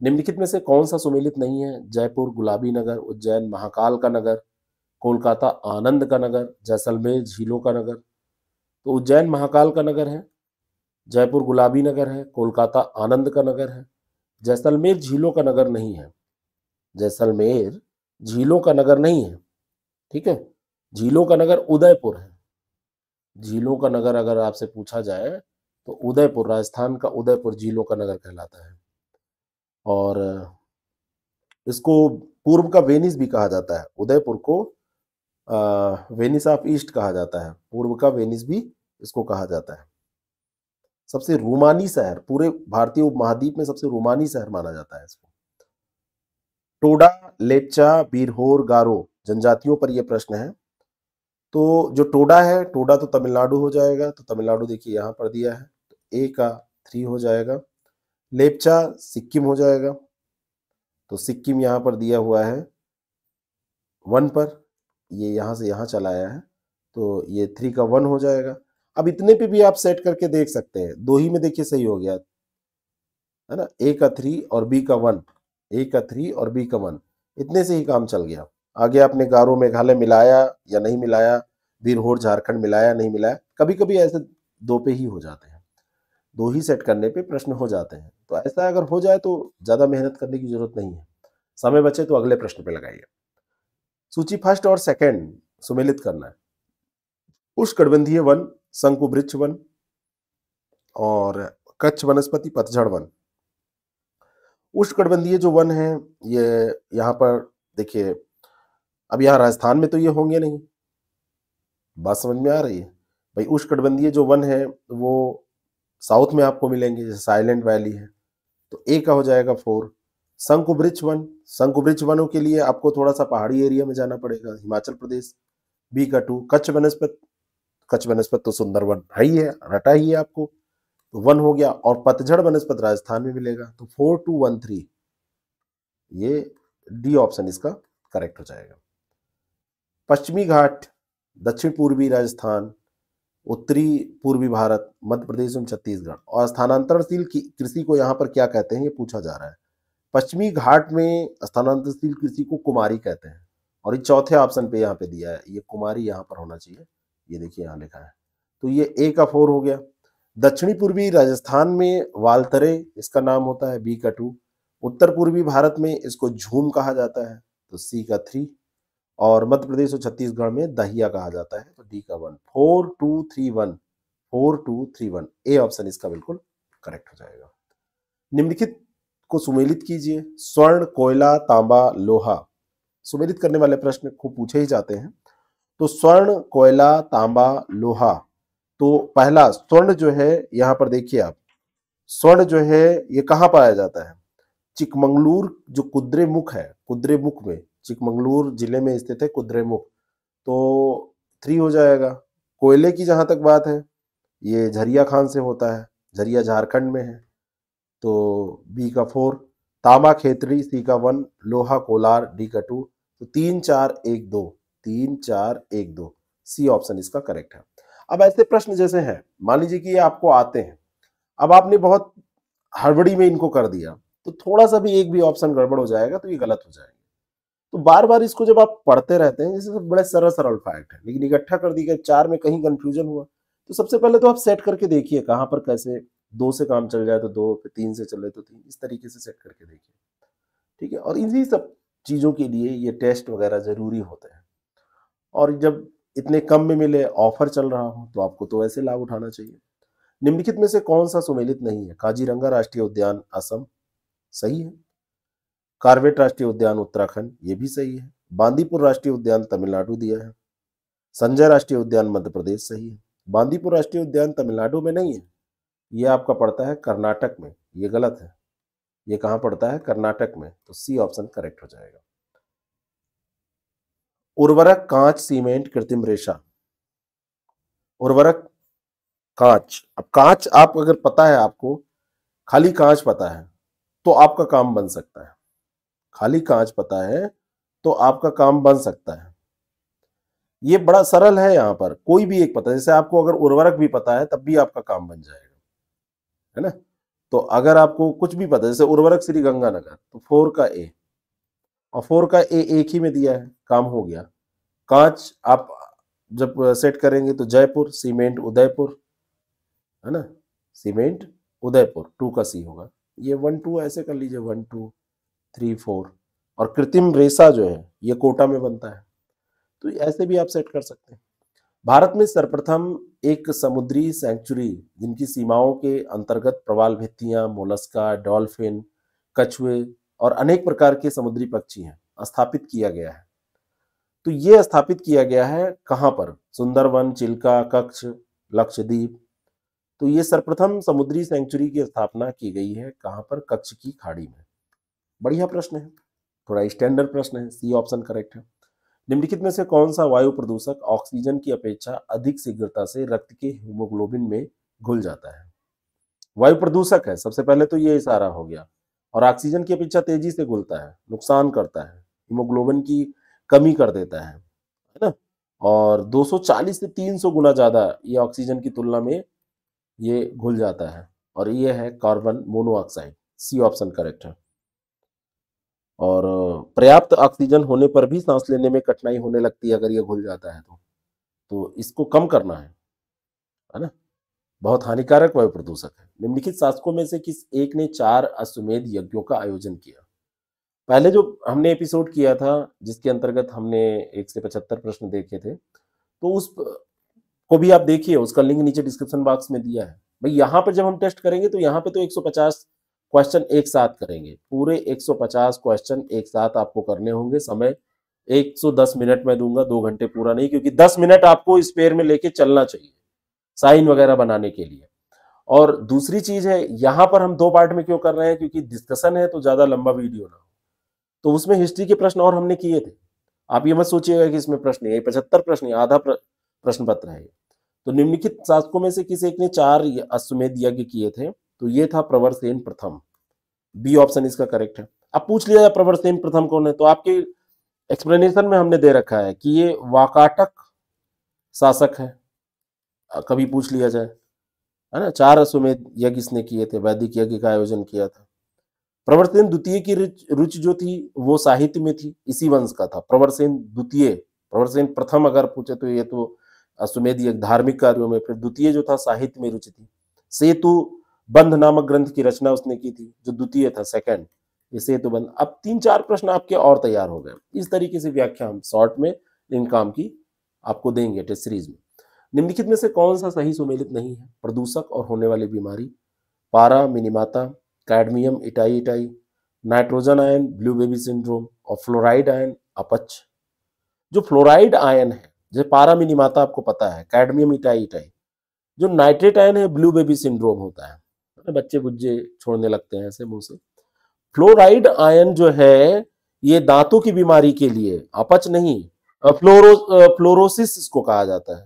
निम्नलिखित में से कौन सा सुमेलित नहीं है? जयपुर गुलाबी नगर, उज्जैन महाकाल का नगर, कोलकाता आनंद का नगर, जैसलमेर झीलों का नगर। तो उज्जैन महाकाल का नगर है, जयपुर गुलाबी नगर है, कोलकाता आनंद का नगर है, जैसलमेर झीलों का नगर नहीं है। जैसलमेर झीलों का नगर नहीं है, ठीक है। झीलों का नगर उदयपुर है। झीलों का नगर अगर आपसे पूछा जाए तो उदयपुर, राजस्थान का उदयपुर झीलों का नगर कहलाता है। और इसको पूर्व का वेनिस भी कहा जाता है। उदयपुर को वेनिस ऑफ ईस्ट कहा जाता है, पूर्व का वेनिस भी इसको कहा जाता है। सबसे रोमानी शहर, पूरे भारतीय उपमहाद्वीप में सबसे रोमानी शहर माना जाता है इसको। टोडा, लेप्चा, बीरहोर, गारो जनजातियों पर यह प्रश्न है। तो जो टोडा है, टोडा तो तमिलनाडु हो जाएगा, तो तमिलनाडु देखिए यहाँ पर दिया है, तो ए का 3 हो जाएगा। लेप्चा सिक्किम हो जाएगा, तो सिक्किम यहाँ पर दिया हुआ है 1 पर, ये यहाँ से यहाँ चला आया है, तो ये 3 का 1 हो जाएगा। अब इतने पे भी आप सेट करके देख सकते हैं, दो ही में देखिए सही हो गया, है ना। ए का 3 और बी का 1, ए का 3 और बी का 1, इतने से ही काम चल गया। आगे आपने गारो मेघालय मिलाया या नहीं मिलाया, बीरहोर झारखंड मिलाया नहीं मिलाया, कभी कभी ऐसे दो पे ही हो जाते हैं, दो ही सेट करने पे प्रश्न हो जाते हैं। तो ऐसा अगर हो जाए तो ज्यादा मेहनत करने की जरूरत नहीं है, समय बचे तो अगले प्रश्न पे लगाइए। सूची फर्स्ट और सेकंड सुमेलित करना है। उष्णकटिबंधीय वन, शंकु वृक्ष वन और कच्छ वनस्पति पतझड़ वन। उष्णकटिबंधीय जो वन है, ये यहाँ पर देखिए, अब यहाँ राजस्थान में तो ये होंगे नहीं, बात समझ में आ रही है भाई। उष्णकटिबंधीय जो वन है वो साउथ में आपको मिलेंगे, जैसे साइलेंट वैली है, तो ए का हो जाएगा 4। शंकु वृक्ष वन, शंकु वृक्ष वनों के लिए आपको थोड़ा सा पहाड़ी एरिया में जाना पड़ेगा, हिमाचल प्रदेश, बी का 2। कच्छ वनस्पत, कच्छ वनस्पत तो सुंदरवन है ही है, रटा ही है आपको, तो 1 हो गया। और पतझड़ वनस्पत राजस्थान में मिलेगा, तो 4 2 1 3, ये डी ऑप्शन इसका करेक्ट हो जाएगा। पश्चिमी घाट, दक्षिण पूर्वी राजस्थान, उत्तरी पूर्वी भारत, मध्य प्रदेश एवं छत्तीसगढ़। और स्थानांतरणशील कृषि को यहाँ पर क्या कहते हैं, ये पूछा जा रहा है। पश्चिमी घाट में स्थानांतरणशील कृषि को कुमारी कहते हैं, और ये चौथे ऑप्शन पे यहाँ पे दिया है, ये कुमारी यहाँ पर होना चाहिए, ये देखिए यहाँ लिखा है, तो ये ए का 4 हो गया। दक्षिणी पूर्वी राजस्थान में वालतरे इसका नाम होता है, बी का 2। उत्तर पूर्वी भारत में इसको झूम कहा जाता है, तो सी का 3। और मध्य प्रदेश और छत्तीसगढ़ में दहिया कहा जाता है, तो डी का 1। 4 2 3 1, 4 2 3 1, ए ऑप्शन इसका बिल्कुल करेक्ट हो जाएगा। निम्नलिखित को सुमेलित कीजिए। स्वर्ण, कोयला, तांबा, लोहा। सुमेलित करने वाले प्रश्न खूब पूछे ही जाते हैं। तो स्वर्ण, कोयला, तांबा, लोहा। तो पहला स्वर्ण जो है, यहां पर देखिए आप, स्वर्ण जो है ये कहां पाया जाता है? चिकमंगलूर, जो कुद्रेमुख है, कुद्रेमुख में, चिकमंगलूर जिले में स्थित है कुद्रेमुख, तो 3 हो जाएगा। कोयले की जहां तक बात है, ये झरिया खान से होता है, झरिया झारखंड में है, तो बी का 4। तांबा खेतड़ी, सी का 1। लोहा कोलार, डी का 2। तो 3 4 1 2, 3 4 1 2, सी ऑप्शन इसका करेक्ट है। अब ऐसे प्रश्न जैसे हैं, मान लीजिए कि ये आपको आते हैं, अब आपने बहुत हड़बड़ी में इनको कर दिया, तो थोड़ा सा भी एक भी ऑप्शन गड़बड़ हो जाएगा तो ये गलत हो जाएगा। तो बार बार इसको जब आप पढ़ते रहते हैं, जैसे सब बड़े सरल सरल फैक्ट है, लेकिन इकट्ठा कर दी गई 4 में कहीं कंफ्यूजन हुआ, तो सबसे पहले तो आप सेट करके देखिए कहां पर कैसे 2 से काम चल जाए तो 2, फिर 3 से चले तो 3, इस तरीके से सेट करके देखिए, ठीक है। और इन्हीं सब चीजों के लिए ये टेस्ट वगैरह जरूरी होते हैं। और जब इतने कम में मिले, ऑफर चल रहा हो, तो आपको तो ऐसे लाभ उठाना चाहिए। निम्नलिखित में से कौन सा सुमेलित नहीं है? काजीरंगा राष्ट्रीय उद्यान, असम, सही है। कार्बेट राष्ट्रीय उद्यान उत्तराखंड, ये भी सही है। बांदीपुर राष्ट्रीय उद्यान तमिलनाडु दिया है। संजय राष्ट्रीय उद्यान मध्य प्रदेश सही है। बांदीपुर राष्ट्रीय उद्यान तमिलनाडु में नहीं है, ये आपका पड़ता है कर्नाटक में, ये गलत है। ये कहाँ पड़ता है? कर्नाटक में, तो सी ऑप्शन करेक्ट हो जाएगा। उर्वरक, कांच, सीमेंट, कृत्रिम रेशा। उर्वरक, कांच। अब कांच आप अगर पता है, आपको खाली कांच पता है तो आपका काम बन सकता है। खाली कांच पता है तो आपका काम बन सकता है। ये बड़ा सरल है, यहां पर कोई भी एक पता है। जैसे आपको अगर उर्वरक भी पता है तब भी आपका काम बन जाएगा, है ना। तो अगर आपको कुछ भी पता है, जैसे उर्वरक श्री गंगानगर, तो 4 का ए, और 4 का ए एक ही में दिया है, काम हो गया। कांच आप जब सेट करेंगे तो जयपुर, सीमेंट उदयपुर, है ना, सीमेंट उदयपुर, 2 का सी होगा। ये 1 2 ऐसे कर लीजिए, 1 2 3 4। और कृत्रिम रेशा जो है ये कोटा में बनता है, तो ऐसे भी आप सेट कर सकते हैं। भारत में सर्वप्रथम एक समुद्री सेंचुरी जिनकी सीमाओं के अंतर्गत प्रवाल भित्तियां, मोलस्का, डॉल्फिन, कछुए और अनेक प्रकार के समुद्री पक्षी हैं, स्थापित किया गया है। तो ये स्थापित किया गया है कहां पर? सुंदरवन, चिल्का, कच्छ, लक्षद्वीप। तो ये सर्वप्रथम समुद्री सेंचुरी की स्थापना की गई है कहां पर? कच्छ की खाड़ी में। बढ़िया प्रश्न है, थोड़ा स्टैंडर्ड प्रश्न है, सी ऑप्शन करेक्ट है। निम्नलिखित में से कौन सा वायु प्रदूषक ऑक्सीजन की अपेक्षा अधिक शीघ्रता से रक्त के हीमोग्लोबिन में घुल जाता है? वायु प्रदूषक है, सबसे पहले तो ये इशारा हो गया, और ऑक्सीजन की अपेक्षा तेजी से घुलता है, नुकसान करता है, हीमोग्लोबिन की कमी कर देता है ना। और 240 से 300 गुना ज्यादा ये ऑक्सीजन की तुलना में ये घुल जाता है, और ये है carbon monoxide. C option correct है। और पर्याप्त ऑक्सीजन होने पर भी सांस लेने में कठिनाई होने लगती है अगर ये घुल जाता है तो इसको कम करना है ना। बहुत हानिकारक वायु प्रदूषक है। निम्नलिखित शासकों में से किस एक ने 4 अश्वमेध यज्ञों का आयोजन किया? पहले जो हमने एपिसोड किया था जिसके अंतर्गत हमने 1 से 75 प्रश्न देखे थे, तो उस को भी आप देखिए, उसका लिंक नीचे डिस्क्रिप्शन बॉक्स में दिया है। भाई यहाँ पे जब हम टेस्ट करेंगे तो यहाँ पे तो 150 क्वेश्चन एक साथ करेंगे, पूरे 150 क्वेश्चन एक साथ आपको करने होंगे। समय 110 मिनट में दूंगा, 2 घंटे पूरा नहीं, क्योंकि 10 मिनट आपको स्पेयर में लेके चलना चाहिए साइन वगैरह बनाने के लिए। और दूसरी चीज है, यहाँ पर हम 2 पार्ट में क्यों कर रहे हैं? क्योंकि डिस्कशन है तो ज्यादा लंबा वीडियो ना हो। तो उसमें हिस्ट्री के प्रश्न और हमने किए थे, आप ये मत सोचिएगा कि इसमें प्रश्न है, 75 प्रश्न, आधा प्रश्न पत्र है। तो निम्नलिखित शासकों में से किस एक ने 4 अश्वमेध यज्ञ किए थे? तो ये था प्रवरसेन प्रथम। बी ऑप्शन इसका करेक्ट है। अब पूछ लिया जाए प्रवरसेन प्रथम कौन है, तो आपके एक्सप्लेनेशन में हमने दे रखा है कि ये वाकाटक शासक है, कभी पूछ लिया जाए, है ना। 4 अश्वमेध यज्ञ इसने किए थे, वैदिक यज्ञ का आयोजन किया था। प्रवरसेन द्वितीय की रुचि जो थी वो साहित्य में थी, इसी वंश का था प्रवरसेन द्वितीय। प्रवरसेन प्रथम अगर पूछे तो ये तो अश्वमेध यज्ञ धार्मिक कार्यों में, फिर द्वितीय जो था साहित्य में रुचि थी। सेतु बंध नामक ग्रंथ की रचना उसने की थी, जो द्वितीय था, सेकंड, ये सेतु बंध। अब 3-4 प्रश्न आपके और तैयार हो गए। इस तरीके से व्याख्या हम शॉर्ट में इन काम की आपको देंगे टेस्ट सीरीज में। निम्नलिखित में से कौन सा सही सुमेलित नहीं है? प्रदूषक और होने वाली बीमारी, पारा Minimata, cadmium itai itai, nitrogen ion blue baby syndrome, और फ्लोराइड आयन अपच। जो फ्लोराइड आयन है, जैसे पारा मिनीमाता आपको पता है, कैडमियम इटाई इटाई, जो नाइट्रेट आयन है ब्लू बेबी सिंड्रोम होता है, बच्चे बुज्जे छोड़ने लगते हैं ऐसे मुंह से। फ्लोराइड आयन जो है ये दांतों की बीमारी के लिए, अपच नहीं, फ्लोरोसिस इसको कहा जाता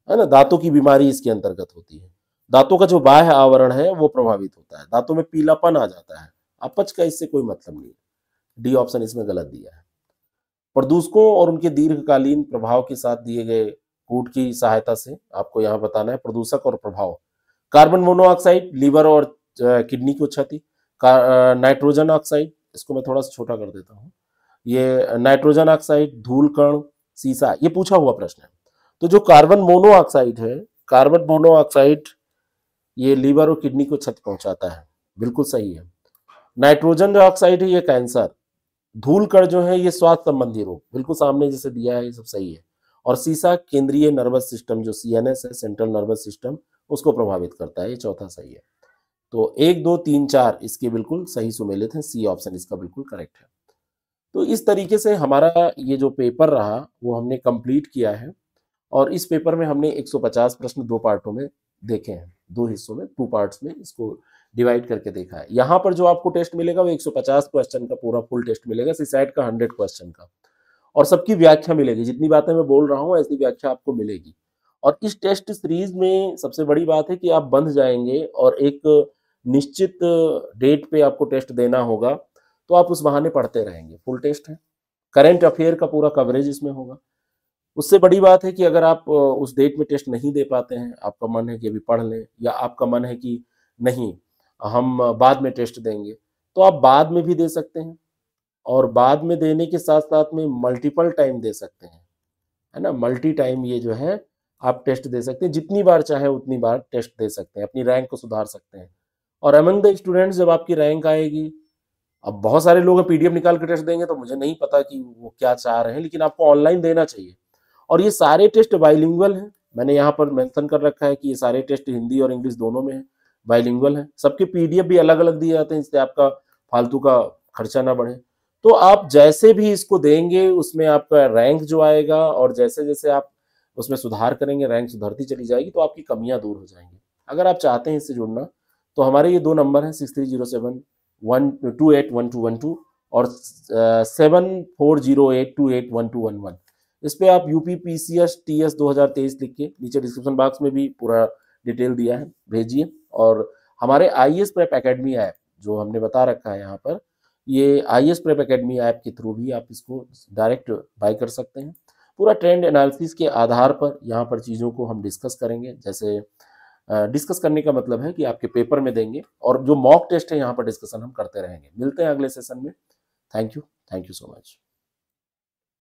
है ना। दांतों की बीमारी इसके अंतर्गत होती है, दांतों का जो बाह्य आवरण है वो प्रभावित होता है, दांतों में पीलापन आ जाता है। अपच का इससे कोई मतलब नहीं। डी ऑप्शन इसमें गलत दिया है। प्रदूषकों और उनके दीर्घकालीन प्रभाव के साथ दिए गए कूट की सहायता से आपको यहाँ बताना है प्रदूषक और प्रभाव। कार्बन मोनोऑक्साइड लीवर और किडनी को क्षति, नाइट्रोजन ऑक्साइड, इसको मैं थोड़ा सा छोटा कर देता हूँ, ये नाइट्रोजन ऑक्साइड, धूल कण, सीसा, ये पूछा हुआ प्रश्न है। तो जो कार्बन मोनोऑक्साइड है, कार्बन मोनोऑक्साइड ये लीवर और किडनी को क्षति पहुंचाता है, बिल्कुल सही है। नाइट्रोजन ऑक्साइड है ये कैंसर, धूल कण जो है ये स्वास्थ्य संबंधी रोग, बिल्कुल सामने जैसे दिया है, ये सब सही है। और सीसा केंद्रीय नर्वस सिस्टम जो CNS है, सेंट्रल नर्वस सिस्टम, उसको प्रभावित करता है, ये चौथा सही है। तो 1 2 3 4 इसके बिल्कुल सही सुमेलित हैं, सी ऑप्शन इसका बिल्कुल करेक्ट है। तो इस तरीके से हमारा ये जो पेपर रहा वो हमने कंप्लीट किया है और इस पेपर में हमने 150 प्रश्न 2 पार्टों में देखे हैं, 2 हिस्सों में, 2 पार्ट्स में इसको डिवाइड करके देखा है। यहाँ पर जो आपको टेस्ट मिलेगा वो 150 क्वेश्चन का पूरा फुल टेस्ट मिलेगा, सीसैट का 100 क्वेश्चन का, और सबकी व्याख्या मिलेगी। जितनी बातें मैं बोल रहा हूँ ऐसी व्याख्या आपको मिलेगी। और इस टेस्ट सीरीज में सबसे बड़ी बात है कि आप बंध जाएंगे और एक निश्चित डेट पे आपको टेस्ट देना होगा, तो आप उस बहाने पढ़ते रहेंगे। फुल टेस्ट है, करंट अफेयर का पूरा कवरेज इसमें होगा। उससे बड़ी बात है कि अगर आप उस डेट में टेस्ट नहीं दे पाते हैं, आपका मन है कि अभी पढ़ लें, या आपका मन है कि नहीं हम बाद में टेस्ट देंगे, तो आप बाद में भी दे सकते हैं। और बाद में देने के साथ साथ में मल्टीपल टाइम दे सकते हैं, है ना। मल्टी टाइम ये जो है आप टेस्ट दे सकते हैं, जितनी बार चाहे उतनी बार टेस्ट दे सकते हैं, अपनी रैंक को सुधार सकते हैं। और अमंग द स्टूडेंट्स जब आपकी रैंक आएगी, अब बहुत सारे लोग पीडीएफ निकाल के टेस्ट देंगे, तो मुझे नहीं पता कि वो क्या चाह रहे हैं, लेकिन आपको ऑनलाइन देना चाहिए। और ये सारे टेस्ट बाइलिंगुअल हैं, मैंने यहाँ पर मेंशन कर रखा है कि ये सारे टेस्ट हिंदी और इंग्लिश दोनों में है, बाइलिंगुअल है। सबके पीडीएफ भी अलग अलग दिए जाते हैं, इससे आपका फालतू का खर्चा ना बढ़े। तो आप जैसे भी इसको देंगे उसमें आपका रैंक जो आएगा, और जैसे जैसे आप उसमें सुधार करेंगे, रैंक सुधरती चली जाएगी, तो आपकी कमियां दूर हो जाएंगी। अगर आप चाहते हैं इससे जुड़ना, तो हमारे ये 2 नंबर हैं 6307 1281212 और 7408281211। इस पे आप यूपी पीसीएस टीएस 2023 लिख के नीचे डिस्क्रिप्शन बॉक्स में भी पूरा डिटेल दिया है, भेजिए। और हमारे आईएएस प्रेप एकेडमी ऐप जो हमने बता रखा है यहाँ पर, ये आईएएस प्रेप एकेडमी ऐप के थ्रू भी आप इसको डायरेक्ट बाय कर सकते हैं। पूरा ट्रेंड एनालिसिस के आधार पर यहाँ पर चीज़ों को हम डिस्कस करेंगे। जैसे डिस्कस करने का मतलब है कि आपके पेपर में देंगे, और जो मॉक टेस्ट है यहाँ पर डिस्कशन हम करते रहेंगे। मिलते हैं अगले सेशन में। Thank you so much.